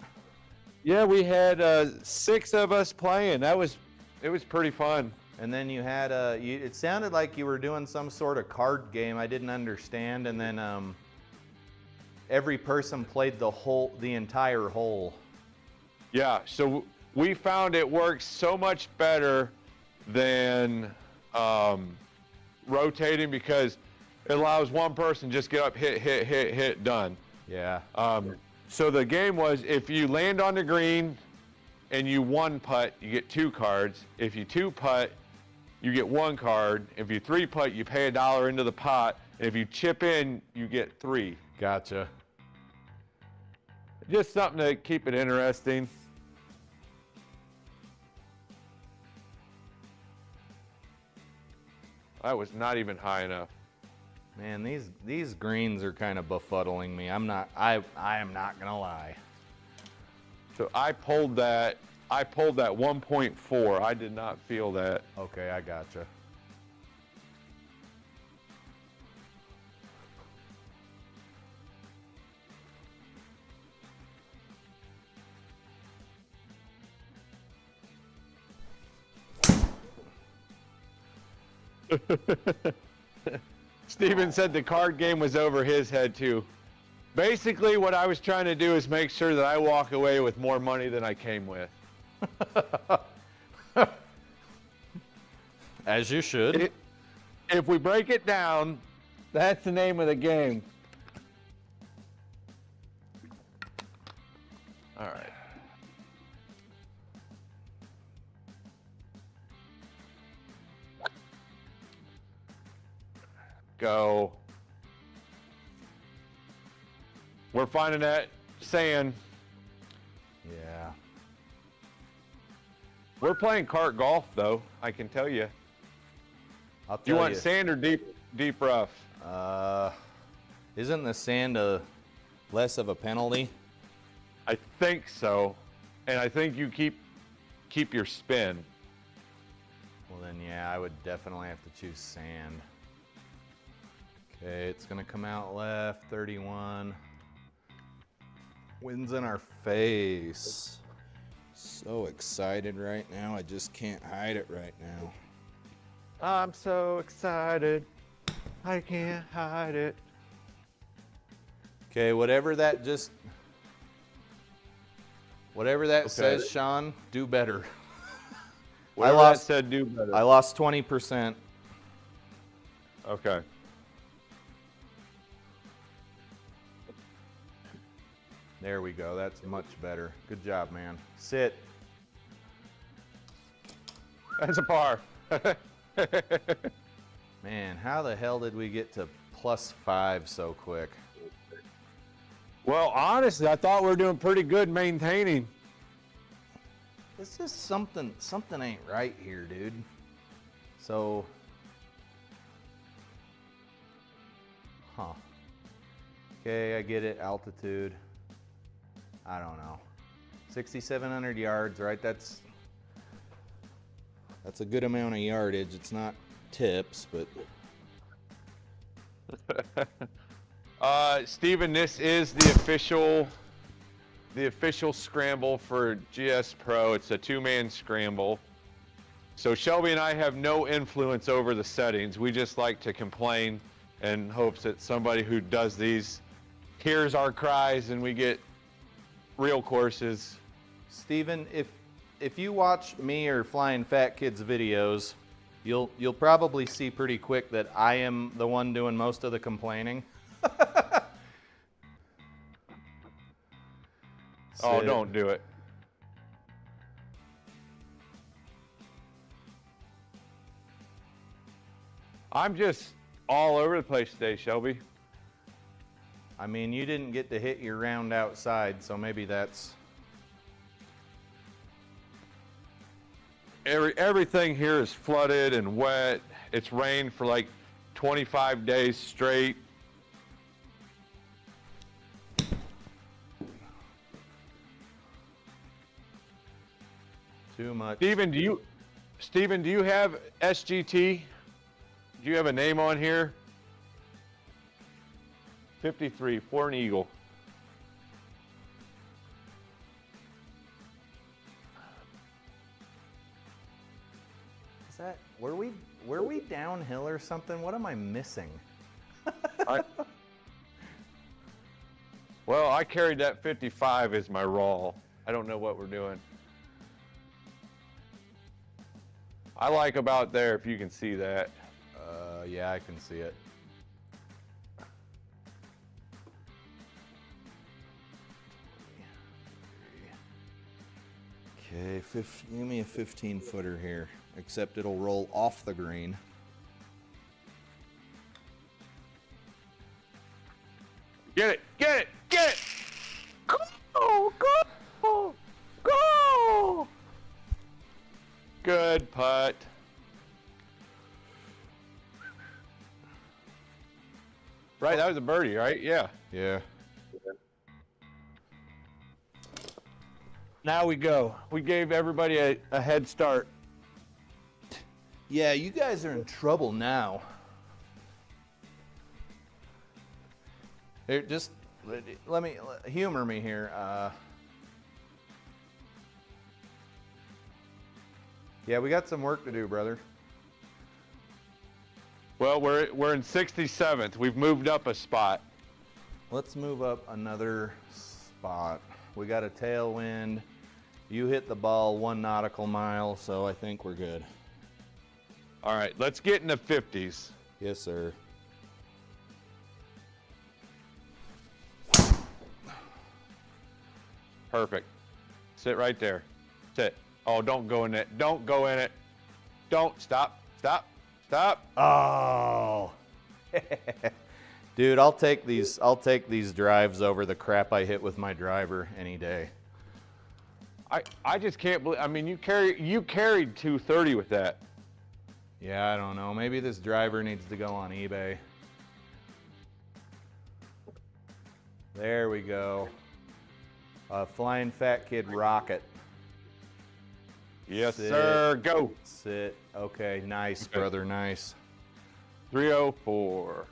Yeah, we had 6 of us playing. It was pretty fun. And then you had it sounded like you were doing some sort of card game I didn't understand, and then every person played the entire hole. Yeah, so we found it works so much better than rotating because it allows one person just get up, hit, done. Yeah. So the game was if you land on the green and you 1-putt, you get 2 cards. If you 2-putt, you get 1 card. If you 3-putt, you pay $1 into the pot. And if you chip in, you get 3. Gotcha. Just something to keep it interesting. That was not even high enough. Man, these greens are kind of befuddling me. I am not gonna lie. So I pulled that 1.4. I did not feel that. Okay, I gotcha. Steven said the card game was over his head too. Basically, what I was trying to do is make sure that I walk away with more money than I came with. As you should. If we break it down, that's the name of the game. All right. Go. We're finding that sand. Yeah. We're playing cart golf, though. I can tell you. I'll tell You want sand or deep rough? Isn't the sand less of a penalty? I think so, and I think you keep your spin. Well then, yeah, I would definitely have to choose sand. Okay, it's gonna come out left, 31. Wind's in our face. So excited right now, I just can't hide it right now. I'm so excited, I can't hide it. Okay, whatever that just... Whatever that says, Sean, do better. Whatever that said, do better. I lost 20%. Okay. There we go. That's much better. Good job, man. Sit. That's a par. Man, how the hell did we get to +5 so quick? Well, honestly, I thought we were doing pretty good maintaining. It's just something ain't right here, dude. So, okay, I get it, altitude. I don't know. 6,700 yards, right? That's a good amount of yardage. It's not tips, but Steven, this is the official scramble for GS Pro. It's a 2-man scramble. So Shelby and I have no influence over the settings. We just like to complain in hopes that somebody who does these hears our cries and we get real courses. Steven, if you watch me or FlyinFatKid's videos, you'll probably see pretty quick that I am the one doing most of the complaining. Oh, don't do it. I'm just all over the place today, Shelby. I mean, you didn't get to hit your round outside, so maybe that's... Everything here is flooded and wet. It's rained for like 25 days straight. Too much. Steven, do you have SGT? Do you have a name on here? 53 for an eagle. Is that were we downhill or something? What am I missing? Well, I carried that 55 as my raw. I don't know what we're doing. I like about there if you can see that. Yeah, I can see it. Okay, give me a 15-footer here, except it'll roll off the green. Get it! Get it! Get it! Go! Go! Go! Good putt. Right, that was a birdie, right? Yeah. Yeah. Now we go. We gave everybody a head start. Yeah, you guys are in trouble now. Here, just let me humor me here. Yeah, we got some work to do, brother. Well, we're in 67th. We've moved up a spot. Let's move up another spot. We got a tailwind. You hit the ball 1 nautical mile, so I think we're good. All right, let's get in the 50s. Yes, sir. Perfect. Sit right there. Sit. Oh, don't go in it. Don't go in it. Don't. Stop. Stop. Stop. Oh. Dude, I'll take these drives over the crap I hit with my driver any day. I just can't believe. I mean, you carried 230 with that. Yeah, I don't know. Maybe this driver needs to go on eBay. There we go. FlyinFatKid rocket. Yes, sir. Go. Sit. Okay, nice, okay. Brother, nice. 304.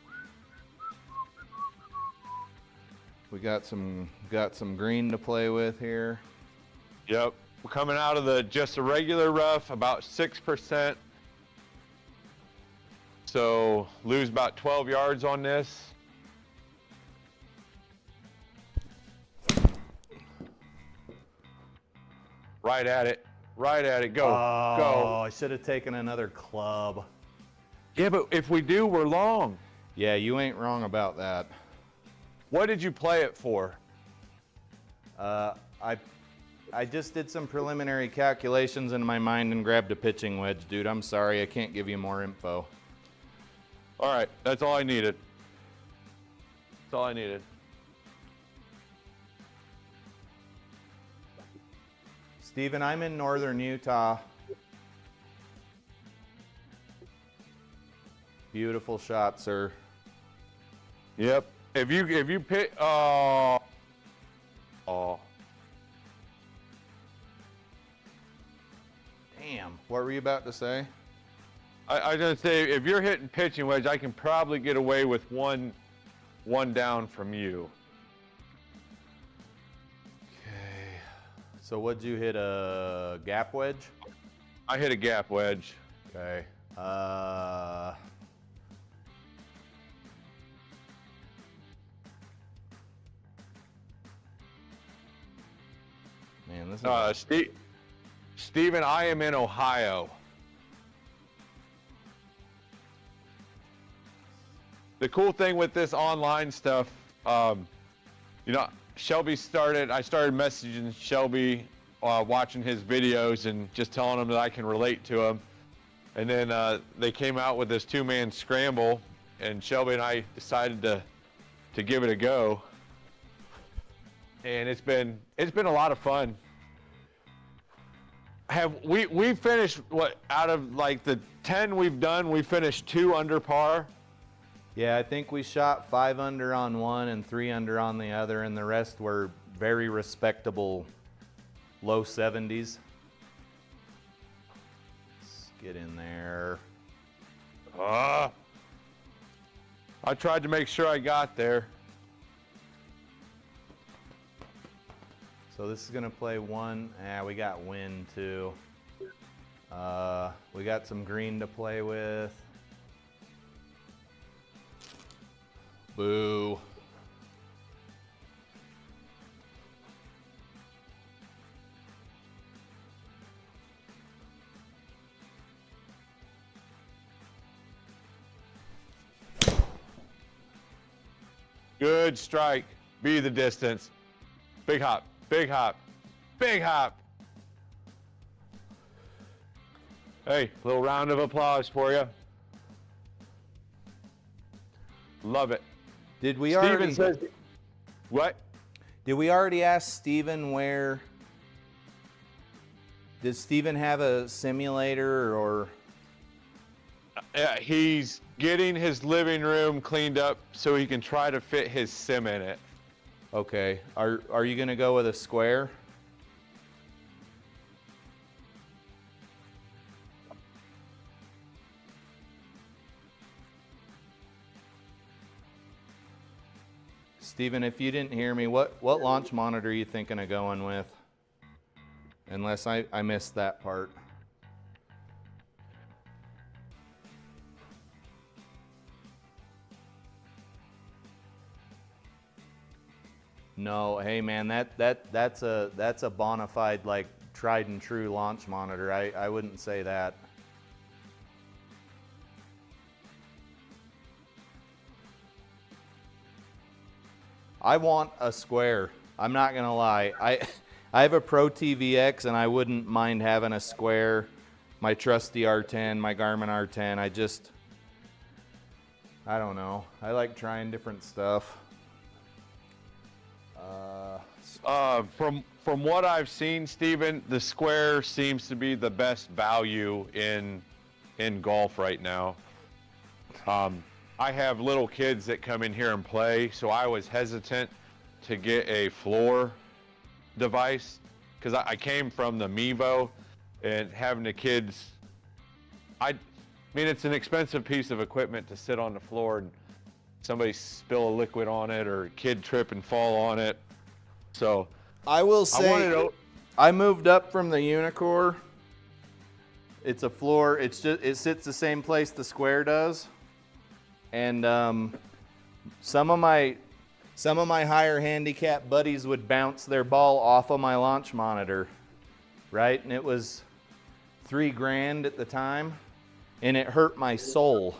We got some green to play with here. Yep. We're coming out of just a regular rough, about 6%. So lose about 12 yards on this. Right at it. Right at it. Go. Oh, Go. I should have taken another club. Yeah, but if we do, we're long. Yeah, you ain't wrong about that. What did you play it for? I just did some preliminary calculations in my mind and grabbed a pitching wedge, dude. I'm sorry, I can't give you more info. All right, that's all I needed. That's all I needed. Steven, I'm in northern Utah. Beautiful shot, sir. Yep. If you pick, oh. Damn. What were you about to say? I was gonna say, if you're hitting pitching wedge, I can probably get away with one down from you. Okay. So what'd you hit, a gap wedge? I hit a gap wedge. Okay. Man, this is Steven, I am in Ohio. The cool thing with this online stuff, you know, I started messaging Shelby, watching his videos and just telling him that I can relate to him. And then they came out with this 2-man scramble, and Shelby and I decided to give it a go. And it's been a lot of fun. We finished, what, out of like the 10 we've done, we finished 2 under par? Yeah, I think we shot 5 under on one and 3 under on the other, and the rest were very respectable low 70s. Let's get in there. I tried to make sure I got there. So this is gonna play one. Yeah, we got wind too. We got some green to play with. Boo. Good strike. Be the distance. Big hop. Big hop. Big hop. Hey, little round of applause for you. Love it. Did we Steven already says, what? Did we already ask Steven where? Did Steven have a simulator or? He's getting his living room cleaned up so he can try to fit his sim in it. Okay. Are you gonna go with a square? Steven, if you didn't hear me, what launch monitor are you thinking of going with? Unless I missed that part. No, hey man, that's a bona fide, like, tried and true launch monitor. I wouldn't say that. I want a square. I'm not gonna lie. I have a Pro TVX and I wouldn't mind having a square. My trusty R10, my Garmin R10. I don't know. I like trying different stuff. From what I've seen, Steven, the square seems to be the best value in golf right now. I have little kids that come in here and play, so I was hesitant to get a floor device because I came from the Mevo, and having the kids, I mean, it's an expensive piece of equipment to sit on the floor and somebody spill a liquid on it or a kid trip and fall on it. So I will say I moved up from the Unicore. It's a floor. It sits the same place the square does. And some of my higher handicap buddies would bounce their ball off of my launch monitor. right? And it was $3,000 at the time, and it hurt my soul.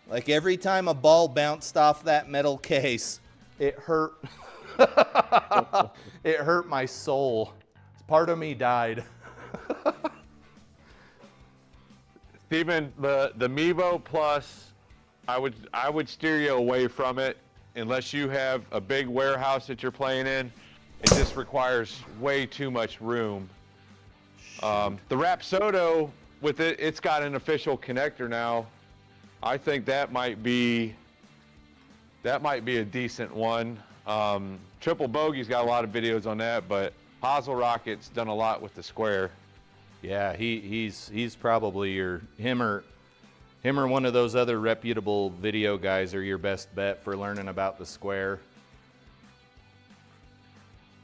Like every time a ball bounced off that metal case, it hurt. It hurt my soul. Part of me died. Steven, the Mevo Plus, I would steer you away from it unless you have a big warehouse that you're playing in. It just requires way too much room. The Rapsodo, with it's got an official connector now. I think that might be a decent one. Triple Bogey's got a lot of videos on that, but Hazel Rocket's done a lot with the square. Yeah, he's probably him or one of those other reputable video guys are your best bet for learning about the square.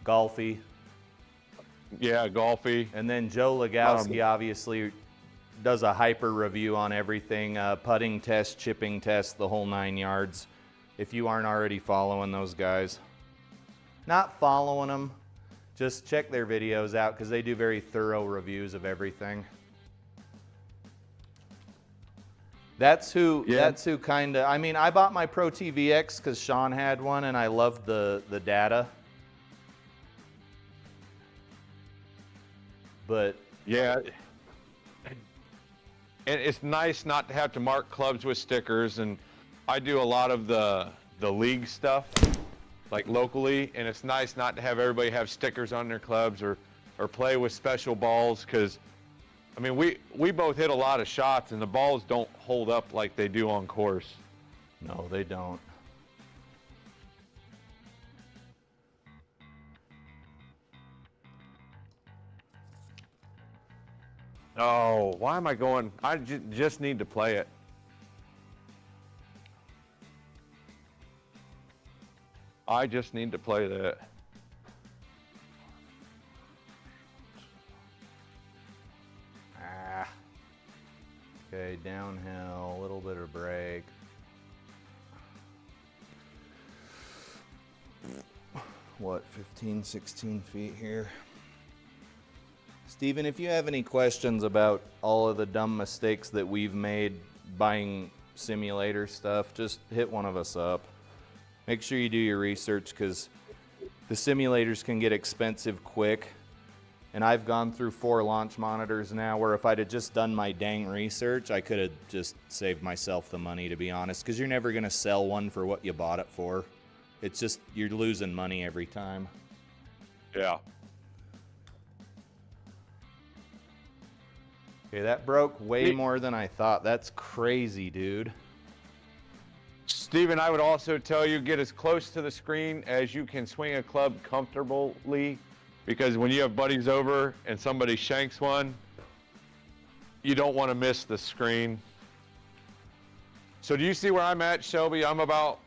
Golfy. Yeah, Golfy. And then Joe Legowski obviously does a hyper review on everything, putting test, chipping test, the whole 9 yards. If you aren't already following those guys. Not following them, just check their videos out because they do very thorough reviews of everything. That's who kind of, I mean, I bought my Pro TVX because Sean had one and I loved the data. But yeah, and it's nice not to have to mark clubs with stickers, and I do a lot of the league stuff, like locally, and it's nice not to have everybody have stickers on their clubs or play with special balls, because I mean we both hit a lot of shots and the balls don't hold up like they do on course. No, they don't. Oh, why am I going? I just need to play it. I just need to play that. Okay, downhill, a little bit of break. What, 15, 16 feet here? Steven, if you have any questions about all of the dumb mistakes that we've made buying simulator stuff, just hit one of us up. Make sure you do your research because the simulators can get expensive quick. And I've gone through 4 launch monitors now where if I'd have just done my dang research, I could have just saved myself the money, to be honest, because you're never going to sell one for what you bought it for. It's just, you're losing money every time. Yeah. Okay, that broke way more than I thought. That's crazy, dude. Steven, I would also tell you, get as close to the screen as you can swing a club comfortably, because when you have buddies over and somebody shanks one, you don't want to miss the screen. So do you see where I'm at, Shelby? I'm about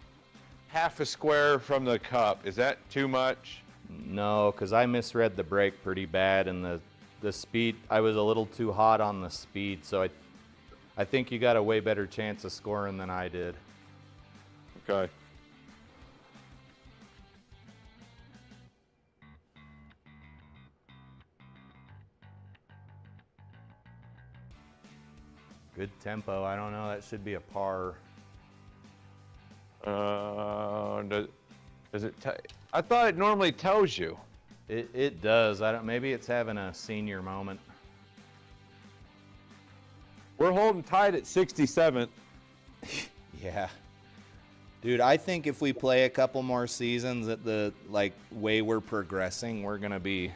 half a square from the cup. Is that too much? No, because I misread the break pretty bad, and the speed, I was a little too hot on the speed, so I think you got a way better chance of scoring than I did. Okay. Good tempo. I don't know. That should be a par. Does it? I thought it normally tells you. It does. I don't. Maybe it's having a senior moment. We're holding tight at 67th. Yeah. Dude, I think if we play a couple more seasons at the way we're progressing, we're gonna be,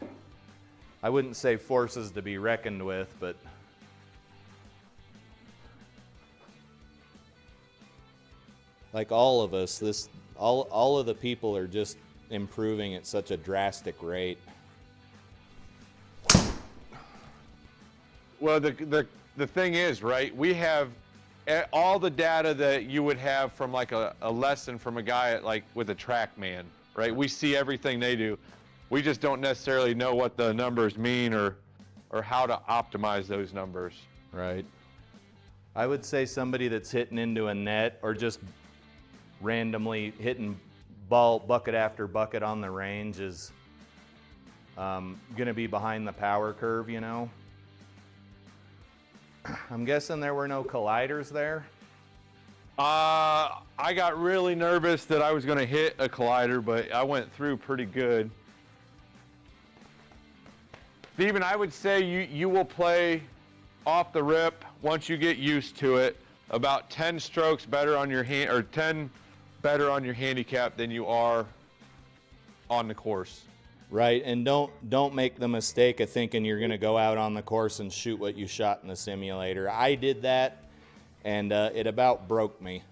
I wouldn't say forces to be reckoned with, but like all of us, all of the people are just improving at such a drastic rate. Well, the thing is, right, we have all the data that you would have from like a lesson from a guy with a TrackMan, right? We see everything they do. We just don't necessarily know what the numbers mean or how to optimize those numbers. Right. I would say somebody that's hitting into a net or just randomly hitting ball bucket after bucket on the range is going to be behind the power curve, you know. I'm guessing there were no colliders there. I got really nervous that I was going to hit a collider, but I went through pretty good. Steven, I would say you will play off the rip once you get used to it. About 10 strokes better on your hand, or 10 better on your handicap than you are on the course. Right, and don't make the mistake of thinking you're going to go out on the course and shoot what you shot in the simulator. I did that, and it about broke me.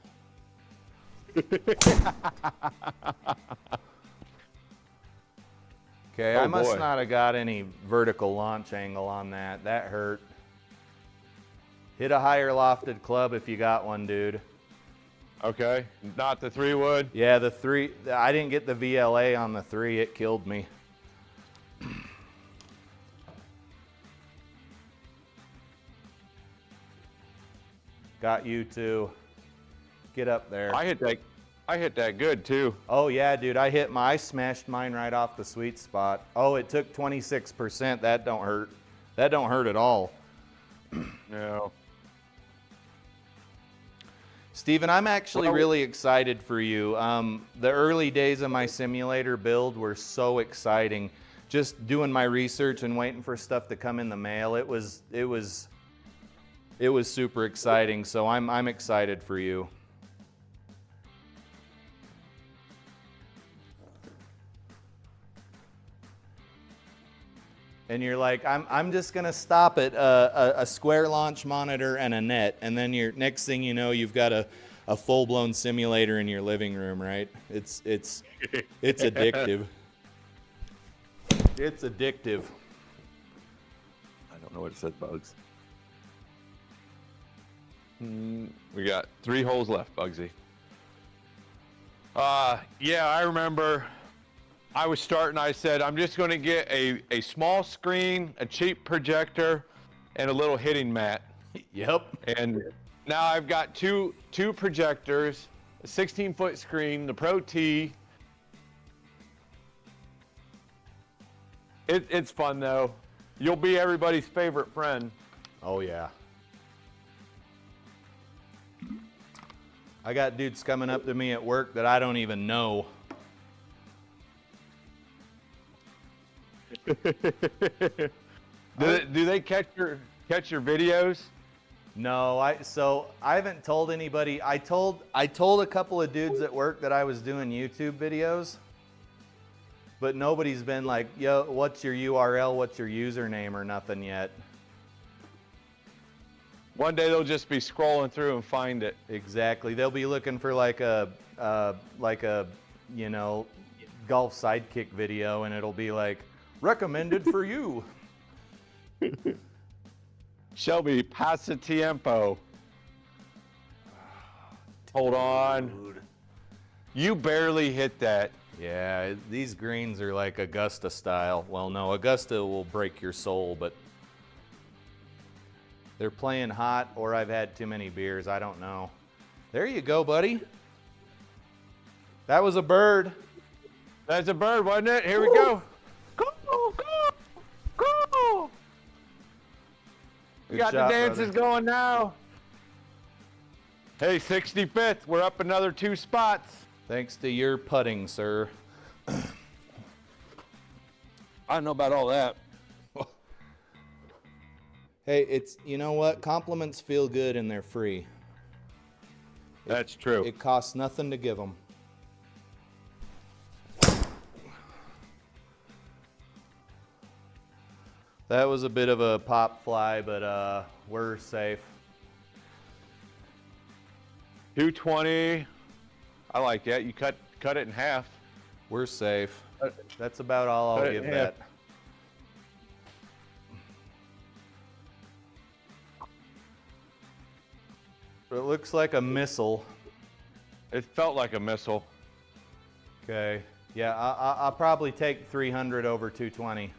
Okay, I must not have got any vertical launch angle on that. That hurt. Hit a higher lofted club if you got one, dude. Okay, not the 3-wood? Yeah, the 3. I didn't get the VLA on the 3. It killed me. Got you too. Get up there. I hit that good too. Oh yeah, dude, I smashed mine right off the sweet spot. Oh, it took 26%. That don't hurt. That don't hurt at all. No. Steven, I'm actually really excited for you. The early days of my simulator build were so exciting. Just doing my research and waiting for stuff to come in the mail. It was super exciting. So I'm excited for you. And you're like, I'm just gonna stop at a square launch monitor and a net, and then next thing you know, you've got a full-blown simulator in your living room, right? It's addictive. It's addictive. I don't know what it says, Bugs. We got 3 holes left, Bugsy. Yeah, I remember. I was starting, I said, I'm just going to get a small screen, a cheap projector, and a little hitting mat. Yep. And now I've got two projectors, a 16-foot screen, the Pro T. It's fun, though. You'll be everybody's favorite friend. Oh, yeah. I got dudes coming up to me at work that I don't even know. Do they catch your videos? No, I haven't told anybody. I told a couple of dudes at work that I was doing YouTube videos, but nobody's been like, yo, what's your URL, what's your username, or nothing yet. One day they'll just be scrolling through and find it. Exactly. They'll be looking for like a you know, golf sidekick video, and it'll be like, recommended for you. Shelby, pasa tiempo. Hold on. Dude. You barely hit that. Yeah, these greens are like Augusta style. Well, no, Augusta will break your soul, but they're playing hot, or I've had too many beers. I don't know. There you go, buddy. That was a bird. That's a bird, wasn't it? Here we go. Go. We got the dances going now. Hey, 65th. We're up another 2 spots. Thanks to your putting, sir. I don't know about all that. Hey, you know what? Compliments feel good and they're free. That's true. It costs nothing to give them. That was a bit of a pop fly, but we're safe. 220. I like that. You cut it in half. We're safe. That's about all I'll give that. It looks like a missile. It felt like a missile. Okay. Yeah, I'll probably take 300 over 220.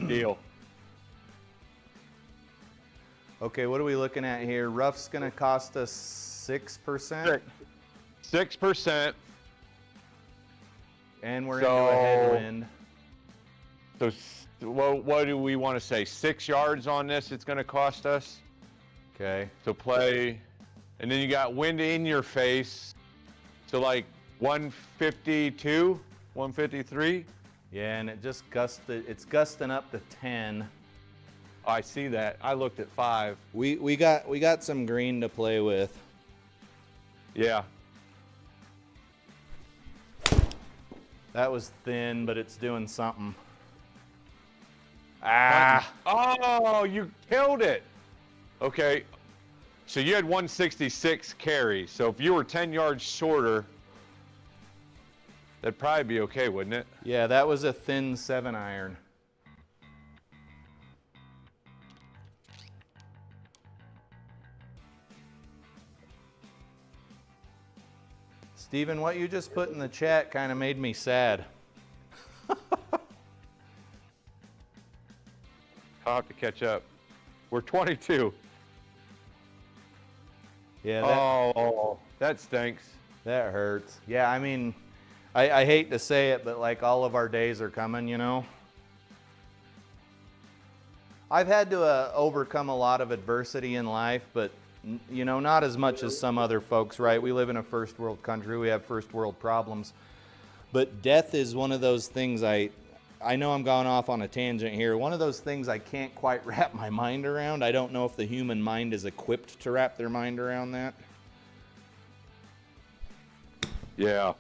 Deal. Okay, what are we looking at here? Rough's going to cost us 6%. 6%. And we're into a headwind. So what do we want to say? 6 yards on this it's going to cost us. Okay. So play, and then you got wind in your face. So like 152, 153. Yeah, and it just gusted. It's gusting up to 10. Oh, I see that. I looked at 5. We got some green to play with. Yeah. That was thin, but it's doing something. Ah! Oh, you killed it. Okay. So you had 166 carry. So if you were 10 yards shorter, that'd probably be okay, wouldn't it? Yeah, that was a thin 7-iron. Steven, what you just put in the chat kind of made me sad. I'll have to catch up. We're 22. Yeah. That stinks. That hurts. Yeah, I mean, I hate to say it, but like all of our days are coming, you know. I've had to overcome a lot of adversity in life, but you know, not as much as some other folks, right? We live in a first world country. We have first world problems. But death is one of those things I know I'm going off on a tangent here. One of those things I can't quite wrap my mind around. I don't know if the human mind is equipped to wrap their mind around that. Yeah.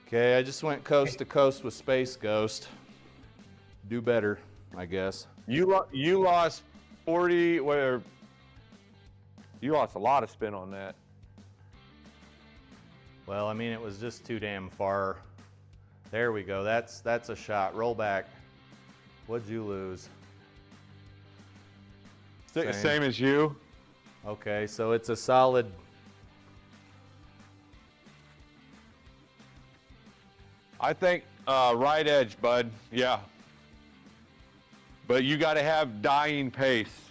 Okay, I just went coast to coast with Space Ghost. Do better, I guess. You lost 40. You lost a lot of spin on that. Well, I mean, it was just too damn far. There we go. That's a shot. Roll back. What'd you lose? Same as you. Okay, so it's a solid. I think right edge, bud. Yeah. But you got to have dying pace.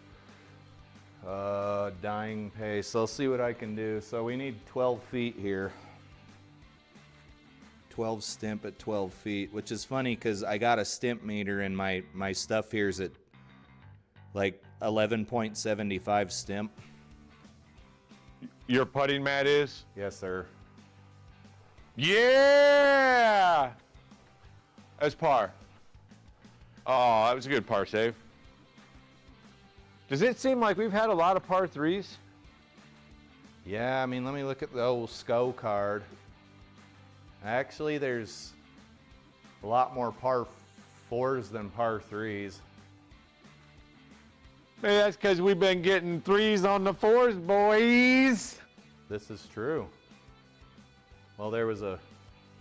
Dying pace. I'll see what I can do. So we need 12 feet here. 12 stimp at 12 feet, which is funny because I got a stimp meter and my stuff here is at like 11.75 stimp. Your putting mat is? Yes, sir. Yeah! That's par. Oh, that was a good par save. Does it seem like we've had a lot of par 3s? Yeah, I mean, let me look at the old SCO card. Actually, there's a lot more par 4s than par 3s. Maybe that's because we've been getting 3s on the 4s, boys. This is true. Well, there was a,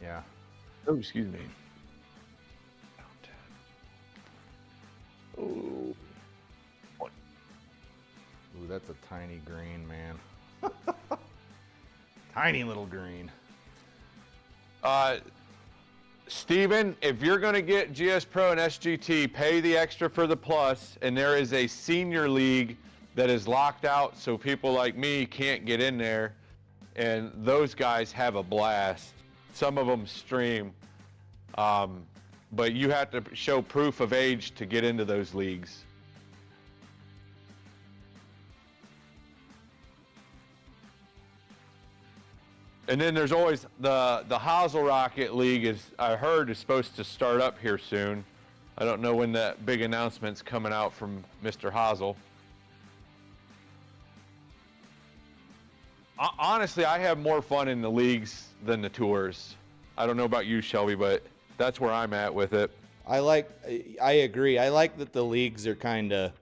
yeah. Oh, excuse me. Oh. Ooh, that's a tiny green, man. Tiny little green. Steven, if you're going to get GS Pro and SGT, pay the extra for the plus, and there is a senior league that is locked out so people like me can't get in there, and those guys have a blast. Some of them stream, but you have to show proof of age to get into those leagues. And then there's always the Hazel Rocket League I heard is supposed to start up here soon. I don't know when that big announcement's coming out from Mr. Hazel. Honestly, I have more fun in the leagues than the tours. I don't know about you, Shelby, but that's where I'm at with it. I agree. I like that the leagues are kind of,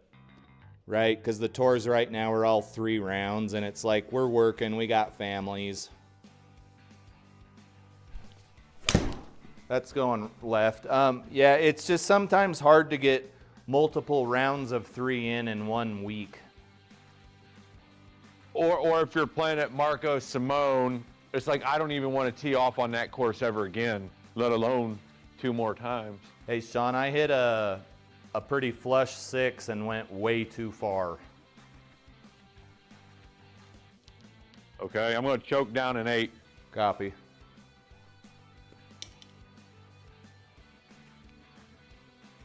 right? Because the tours right now are all 3 rounds, and it's like we're working, we got families. That's going left. Yeah, it's just sometimes hard to get multiple rounds of 3 in 1 week. Or if you're playing at Marco Simone, it's like I don't even want to tee off on that course ever again, let alone 2 more times. Hey, Sean, I hit a pretty flush 6 and went way too far. Okay, I'm going to choke down an 8. Copy.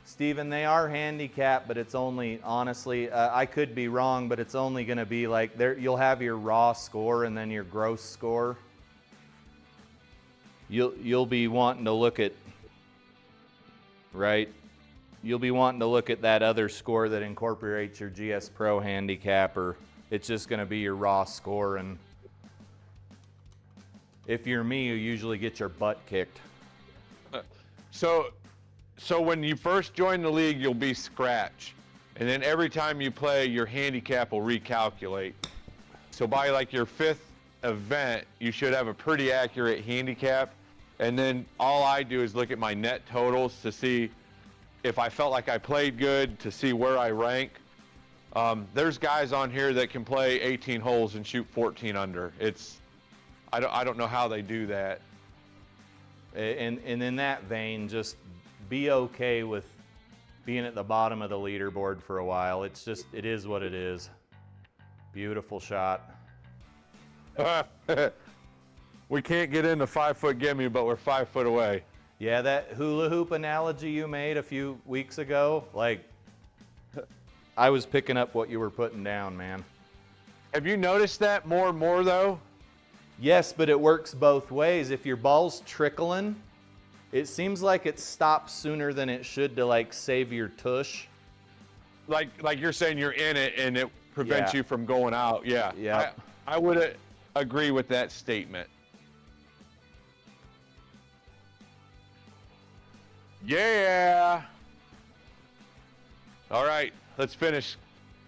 Steven, they are handicapped, but it's only, honestly, I could be wrong, but it's only going to be like, there. You'll have your raw score and then your gross score. You'll be wanting to look at, right? You'll be wanting to look at that other score that incorporates your GS Pro handicap, or it's just going to be your raw score. And if you're me, you usually get your butt kicked. So when you first join the league, you'll be scratch. And then every time you play, your handicap will recalculate. So by like your 5th event, you should have a pretty accurate handicap. And then all I do is look at my net totals to see if I felt like I played good, to see where I rank. There's guys on here that can play 18 holes and shoot 14 under. I don't know how they do that. And in that vein, just be okay with being at the bottom of the leaderboard for a while. It is what it is. Beautiful shot. We can't get in the 5-foot gimme, but we're 5 foot away. Yeah, that hula hoop analogy you made a few weeks ago, like, I was picking up what you were putting down, man. Have you noticed that more and more, though? Yes, but it works both ways. If your ball's trickling, it seems like it stops sooner than it should to like save your tush. Like you're saying you're in it and it prevents you from going out. Yeah. Yeah. I would agree with that statement. Yeah. All right, let's finish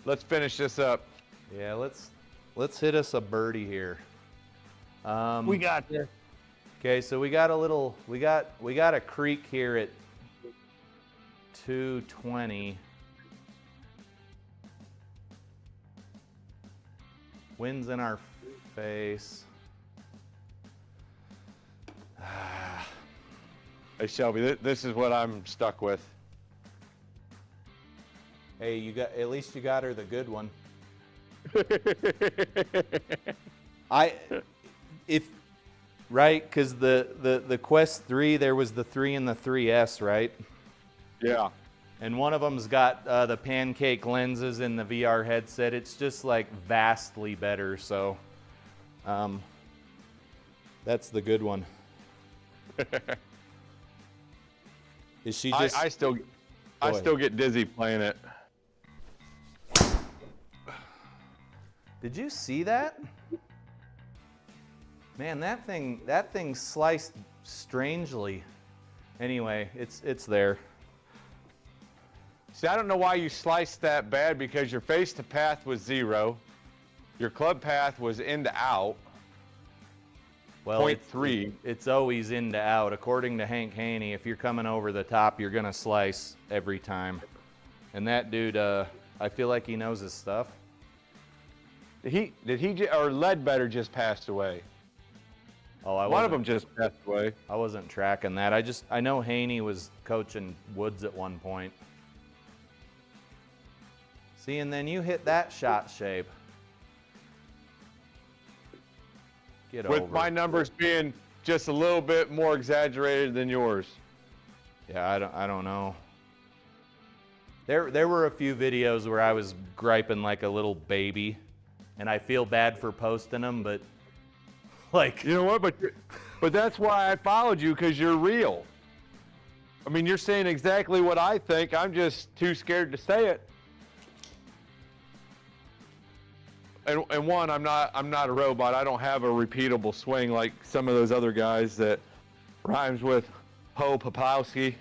this up. Yeah, let's hit us a birdie here. We got this. Okay, so we got a creek here at 220. Wind's in our face. Hey Shelby, this is what I'm stuck with. Hey, at least you got her the good one. Right, because the Quest 3, there was the 3 and the 3S, right? Yeah. And one of them's got the pancake lenses in the VR headset. It's just like vastly better. So that's the good one. Is she just? I still get dizzy playing it. Did you see that? Man, that thing sliced strangely. Anyway, it's there. See, I don't know why you sliced that bad, because your face to path was 0. Your club path was in to out. Well, 0.3. It's always in to out. According to Hank Haney, if you're coming over the top, you're gonna slice every time. And that dude, I feel like he knows his stuff. Or Ledbetter just passed away? Oh, one of them just passed away. I wasn't tracking that. I know Haney was coaching Woods at one point. See, and then you hit that shot shape. Get over. With my numbers being just a little bit more exaggerated than yours. Yeah, I don't know. There were a few videos where I was griping like a little baby, and I feel bad for posting them, but like, you know what? But that's why I followed you, because you're real. I mean, you're saying exactly what I think. I'm just too scared to say it. And one, I'm not a robot. I don't have a repeatable swing like some of those other guys that rhymes with Ho Popowski.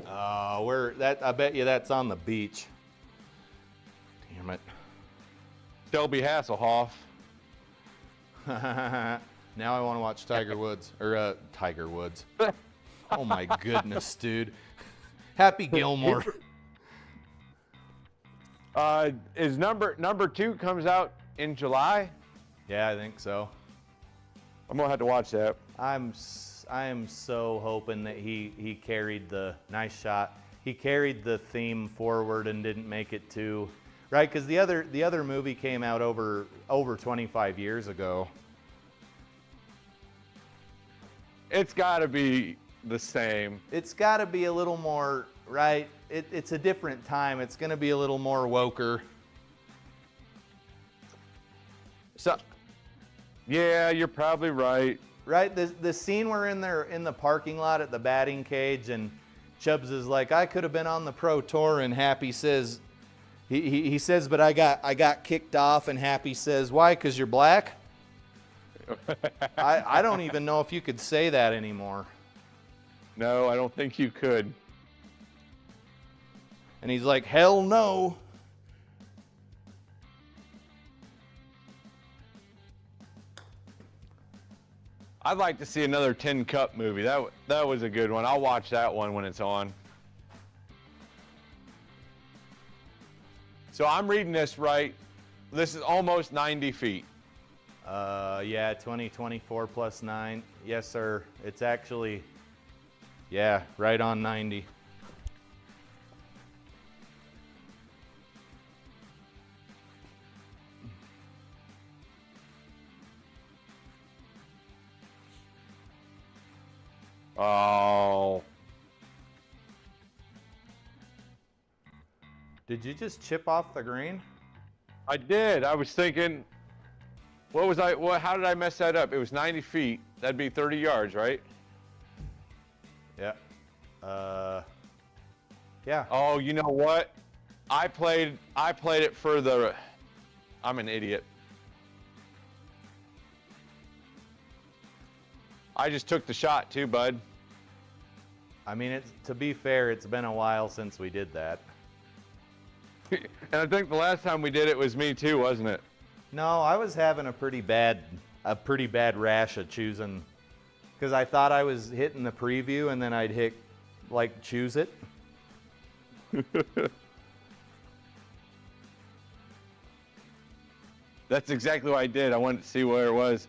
I bet you that's on the beach. Damn it. Shelby Hasselhoff. Now I want to watch Tiger Woods. Or Tiger Woods. Oh my goodness, dude. Happy Gilmore. Is number 2 comes out in July? Yeah, I think so. I'm gonna have to watch that. I am so hoping that he carried the nice shot. He carried the theme forward and didn't make it too. right? Because the other movie came out over 25 years ago. It's got to be the same. It's got to be a little more, right? It's a different time. It's going to be a little more woker. So, yeah, you're probably right. Right? The scene where in the parking lot at the batting cage, and Chubbs is like, I could have been on the Pro Tour, and Happy says, he says, but I got kicked off, and Happy says, why? Because you're black? I don't even know if you could say that anymore. No, I don't think you could. And he's like, hell no. I'd like to see another Tin Cup movie. That was a good one. I'll watch that one when it's on. So I'm reading this right. This is almost 90 feet. Yeah, 2024 plus 9. Yes, sir. It's actually, yeah, right on 90. Oh. Did you just chip off the green? I did. I was thinking, how did I mess that up? It was 90 feet. That'd be 30 yards, right? Yeah. Yeah. Oh, you know what? I played it for the, I'm an idiot. I just took the shot too, bud. I mean, to be fair, it's been a while since we did that. And I think the last time we did it was me too, wasn't it? No, I was having a pretty bad rash of choosing, because I thought I was hitting the preview and then I'd hit like choose it. That's exactly what I did. I wanted to see where it was.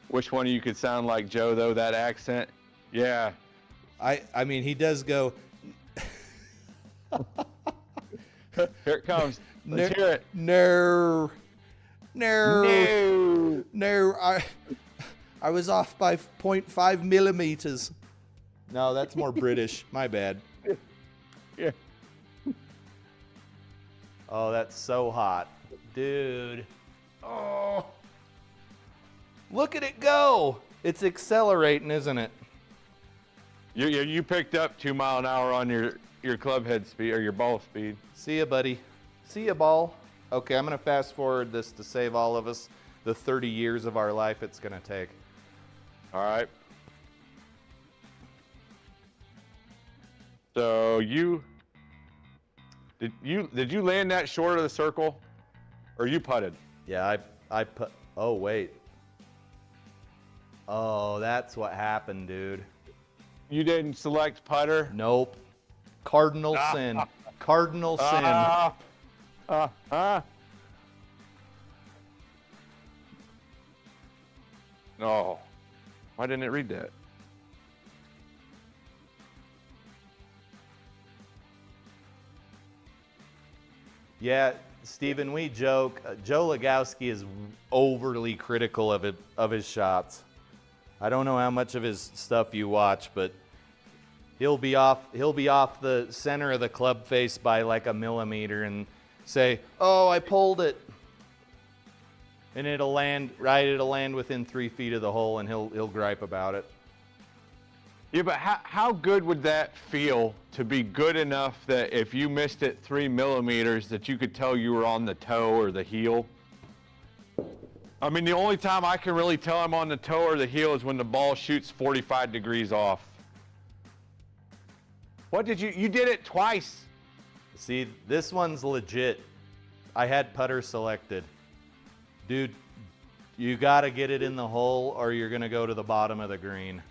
Which one of you could sound like Joe, though, that accent? Yeah. I mean, he does go. Here it comes. Let's hear it. No. I was off by 0.5 millimeters. No, that's more British. My bad. Yeah. Oh, that's so hot. Dude. Oh. Look at it go. It's accelerating, isn't it? You picked up 2 mile an hour on your club head speed or your ball speed. See ya, buddy. See ya, ball. Okay, I'm going to fast forward this to save all of us the 30 years of our life it's going to take. All right. So did you land that short of the circle, or you putted? Yeah, I put. Oh wait. Oh, that's what happened, dude. You didn't select putter? Nope. Cardinal sin. Cardinal sin. No. Why didn't it read that? Yeah, Steven, we joke. Joe Legowski is overly critical of his shots. I don't know how much of his stuff you watch, but he'll be off the center of the club face by like a millimeter and say, "Oh, I pulled it." And it'll land within 3 feet of the hole, and he'll gripe about it. Yeah, but how good would that feel to be good enough that if you missed it 3 millimeters that you could tell you were on the toe or the heel? I mean, the only time I can really tell I'm on the toe or the heel is when the ball shoots 45 degrees off. What did you did it twice. See, this one's legit. I had putter selected. Dude, you got to get it in the hole or you're going to go to the bottom of the green.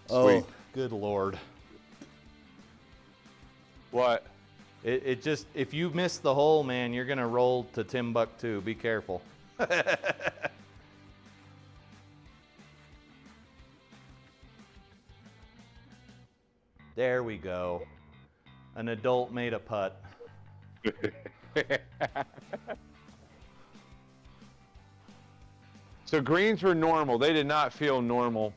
Sweet. Oh, good Lord. What? It just, if you miss the hole, man, you're going to roll to Timbuktu. Be careful. There we go. An adult made a putt. So greens were normal. They did not feel normal.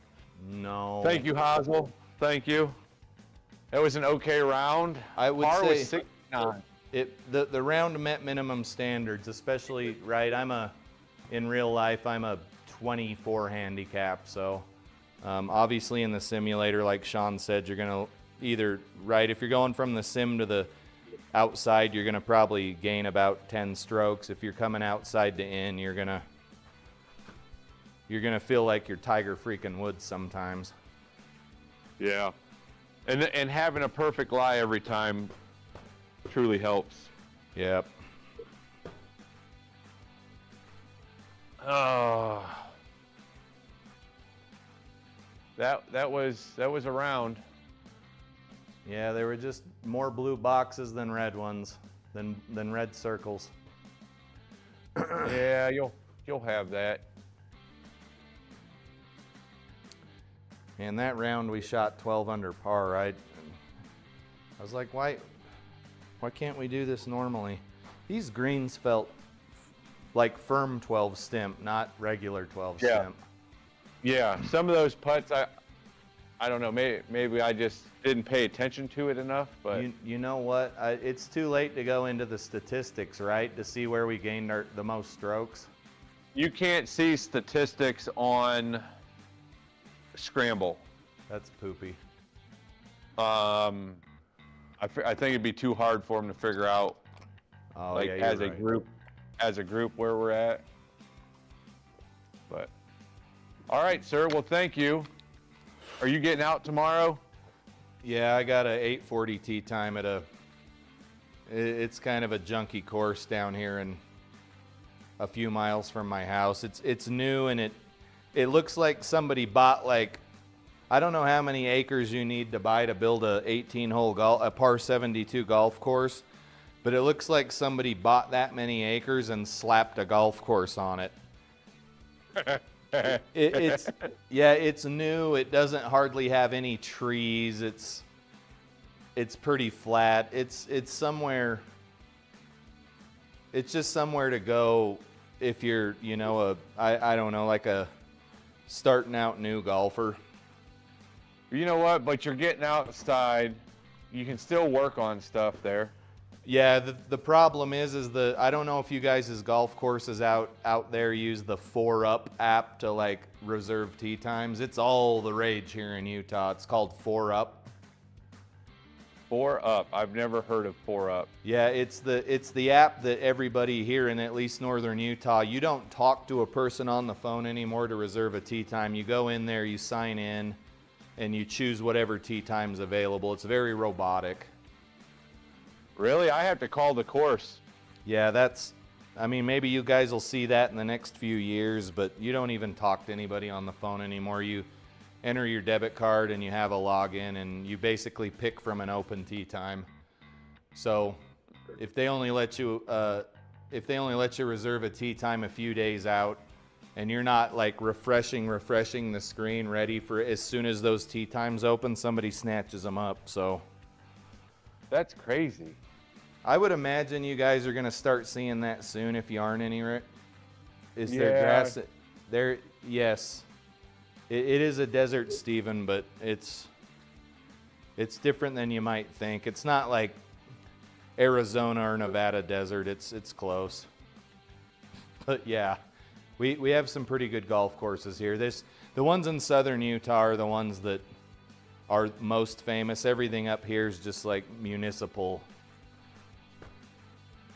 No. Thank you, Hazel. Thank you. That was an okay round. I would Par say was 69. the round met minimum standards, especially, right, in real life, I'm a 24 handicap, so obviously in the simulator, like Sean said, you're going to either, right, if you're going from the sim to the outside, you're going to probably gain about 10 strokes. If you're coming outside to in, you're going to feel like you're Tiger freaking Woods sometimes. Yeah. And having a perfect lie every time truly helps. Yep. Oh. That was a round. Yeah, there were just more blue boxes than red ones, than red circles. Yeah, you'll have that. And that round we shot 12 under par, right? And I was like, why can't we do this normally? These greens felt like firm 12 stimp, not regular 12 stimp. Yeah, some of those putts, I don't know, maybe I just didn't pay attention to it enough, but You know what? It's too late to go into the statistics, right? To see where we gained the most strokes. you can't see statistics on Scramble. That's poopy. I think it'd be too hard for them to figure out, Oh, like, yeah, as you're a right. group where we're at. But all right, sir. Well, thank you. Are you getting out tomorrow? Yeah, I got a 8:40 tee time at it's kind of a junky course down here and a few miles from my house. It's new and it looks like somebody bought, like, I don't know how many acres you need to buy to build a 18-hole a par 72 golf course, but it looks like somebody bought that many acres and slapped a golf course on it. It's new. It doesn't hardly have any trees. It's pretty flat. It's somewhere. It's just somewhere to go if you're, I don't know, like a starting out new golfer. You know what? But you're getting outside. You can still work on stuff there. Yeah, the problem is I don't know if you guys' golf courses out there use the 4Up app to, like, reserve tee times. It's all the rage here in Utah. It's called 4Up. 4Up. I've never heard of 4Up. Yeah, it's the app that everybody here in at least northern Utah, you don't talk to a person on the phone anymore to reserve a tee time. You go in there, you sign in, and you choose whatever tee time's available. It's very robotic. Really? I have to call the course. Yeah, maybe you guys will see that in the next few years, but you don't even talk to anybody on the phone anymore. You enter your debit card and you have a login and you basically pick from an open tee time. So if they only let you reserve a tee time a few days out and you're not, like, refreshing the screen ready for as soon as those tee times open, somebody snatches them up. So That's crazy. I would imagine you guys are going to start seeing that soon if you aren't any. Is there Yeah. grass there? Yes. It is a desert, Stephen, but it's different than you might think. It's not like Arizona or Nevada desert. It's close. But yeah, we have some pretty good golf courses here. The ones in southern Utah are the ones that are most famous. Everything up here is just like municipal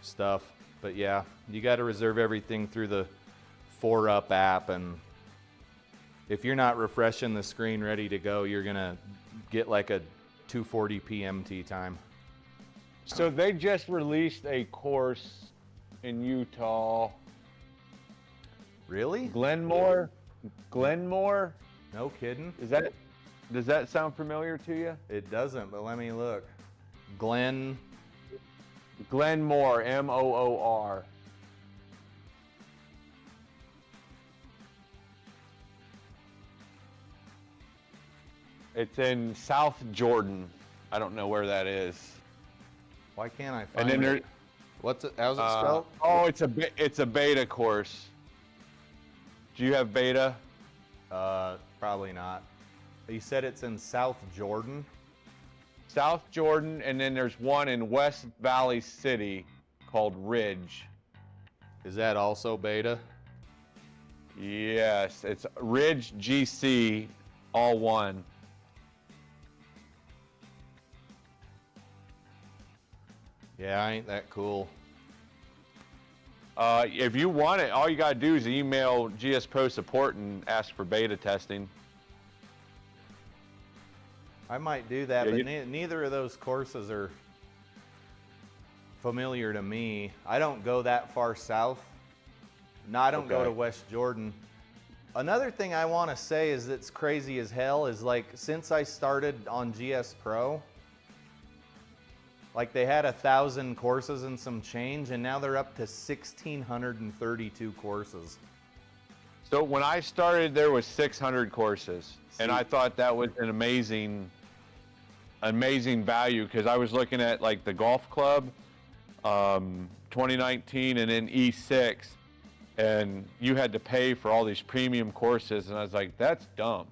stuff. But yeah, you got to reserve everything through the 4Up app, and if you're not refreshing the screen ready to go, you're gonna get like a 2:40 p.m. tee time. So they just released a course in Utah. Really? Glenmore? No kidding. Does that sound familiar to you? It doesn't, but let me look. Glenmore, M-O-O-R. It's in South Jordan. I don't know where that is. Why can't I And find then it? What's it? How's it spelled? Oh, it's a beta course. Do you have beta? Probably not. You said it's in South Jordan. South Jordan, and then there's one in West Valley City called Ridge. Is that also beta? Yes, it's Ridge GC, all one. Yeah, I ain't that cool. If you want it, all you gotta do is email GS Pro support and ask for beta testing. I might do that, Yeah, but neither of those courses are familiar to me. I don't go that far south. No, I don't go to West Jordan. Another thing I want to say is that's crazy as hell is like since I started on GS Pro, like they had 1,000 courses and some change, and now they're up to 1,632 courses. So when I started, there was 600 courses, and I thought that was an amazing value because I was looking at like the golf club, 2019, and then E6, and you had to pay for all these premium courses, and I was like, that's dumb.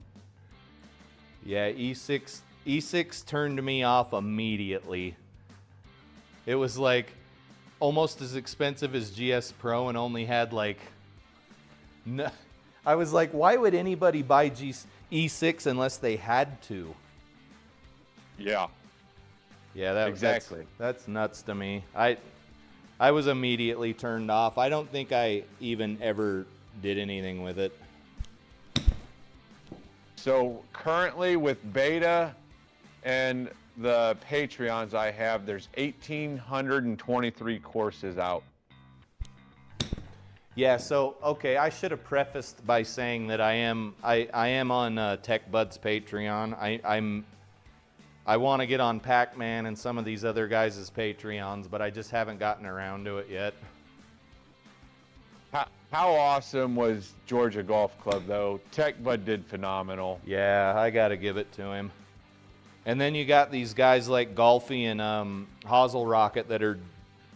Yeah, E6 turned me off immediately. It was like almost as expensive as GS Pro and only had like no, I was like, why would anybody buy E6 unless they had to? Yeah. Yeah, exactly. That's nuts to me. I was immediately turned off. I don't think I even ever did anything with it. So currently with beta and the Patreons I have, there's 1,823 courses out. Yeah, so okay, I should have prefaced by saying that I am on TechBud's Patreon. I want to get on Pac-Man and some of these other guys' Patreons, but I just haven't gotten around to it yet. How awesome was Georgia Golf Club though? TechBud did phenomenal. Yeah, I got to give it to him. And then you got these guys like Golfy and Hazel Rocket that are,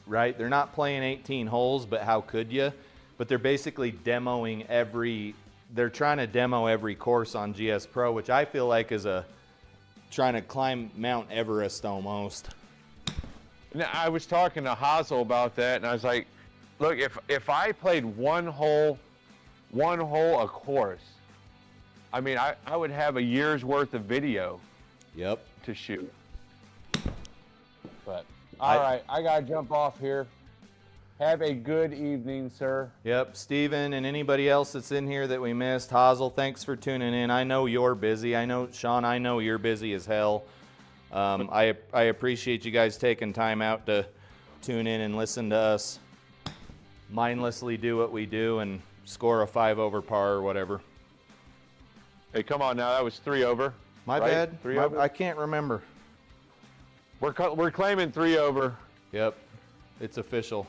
right, they're not playing 18 holes, but how could you? But they're basically demoing they're trying to demo every course on GS Pro, which I feel like is trying to climb Mount Everest almost. Now, I was talking to Hazel about that, and I was like, look, if I played one hole a course, I mean, I would have a year's worth of video. Yep. To shoot. But all right, I gotta jump off here. Have a good evening, sir. Yep, Steven and anybody else that's in here that we missed. Hazel, thanks for tuning in. I know you're busy. I know, Sean, I know you're busy as hell. I appreciate you guys taking time out to tune in and listen to us mindlessly do what we do and score a 5 over par or whatever. Hey, come on now, that was 3 over. My right? bad. 3 over? I can't remember. We're claiming 3 over. Yep. It's official.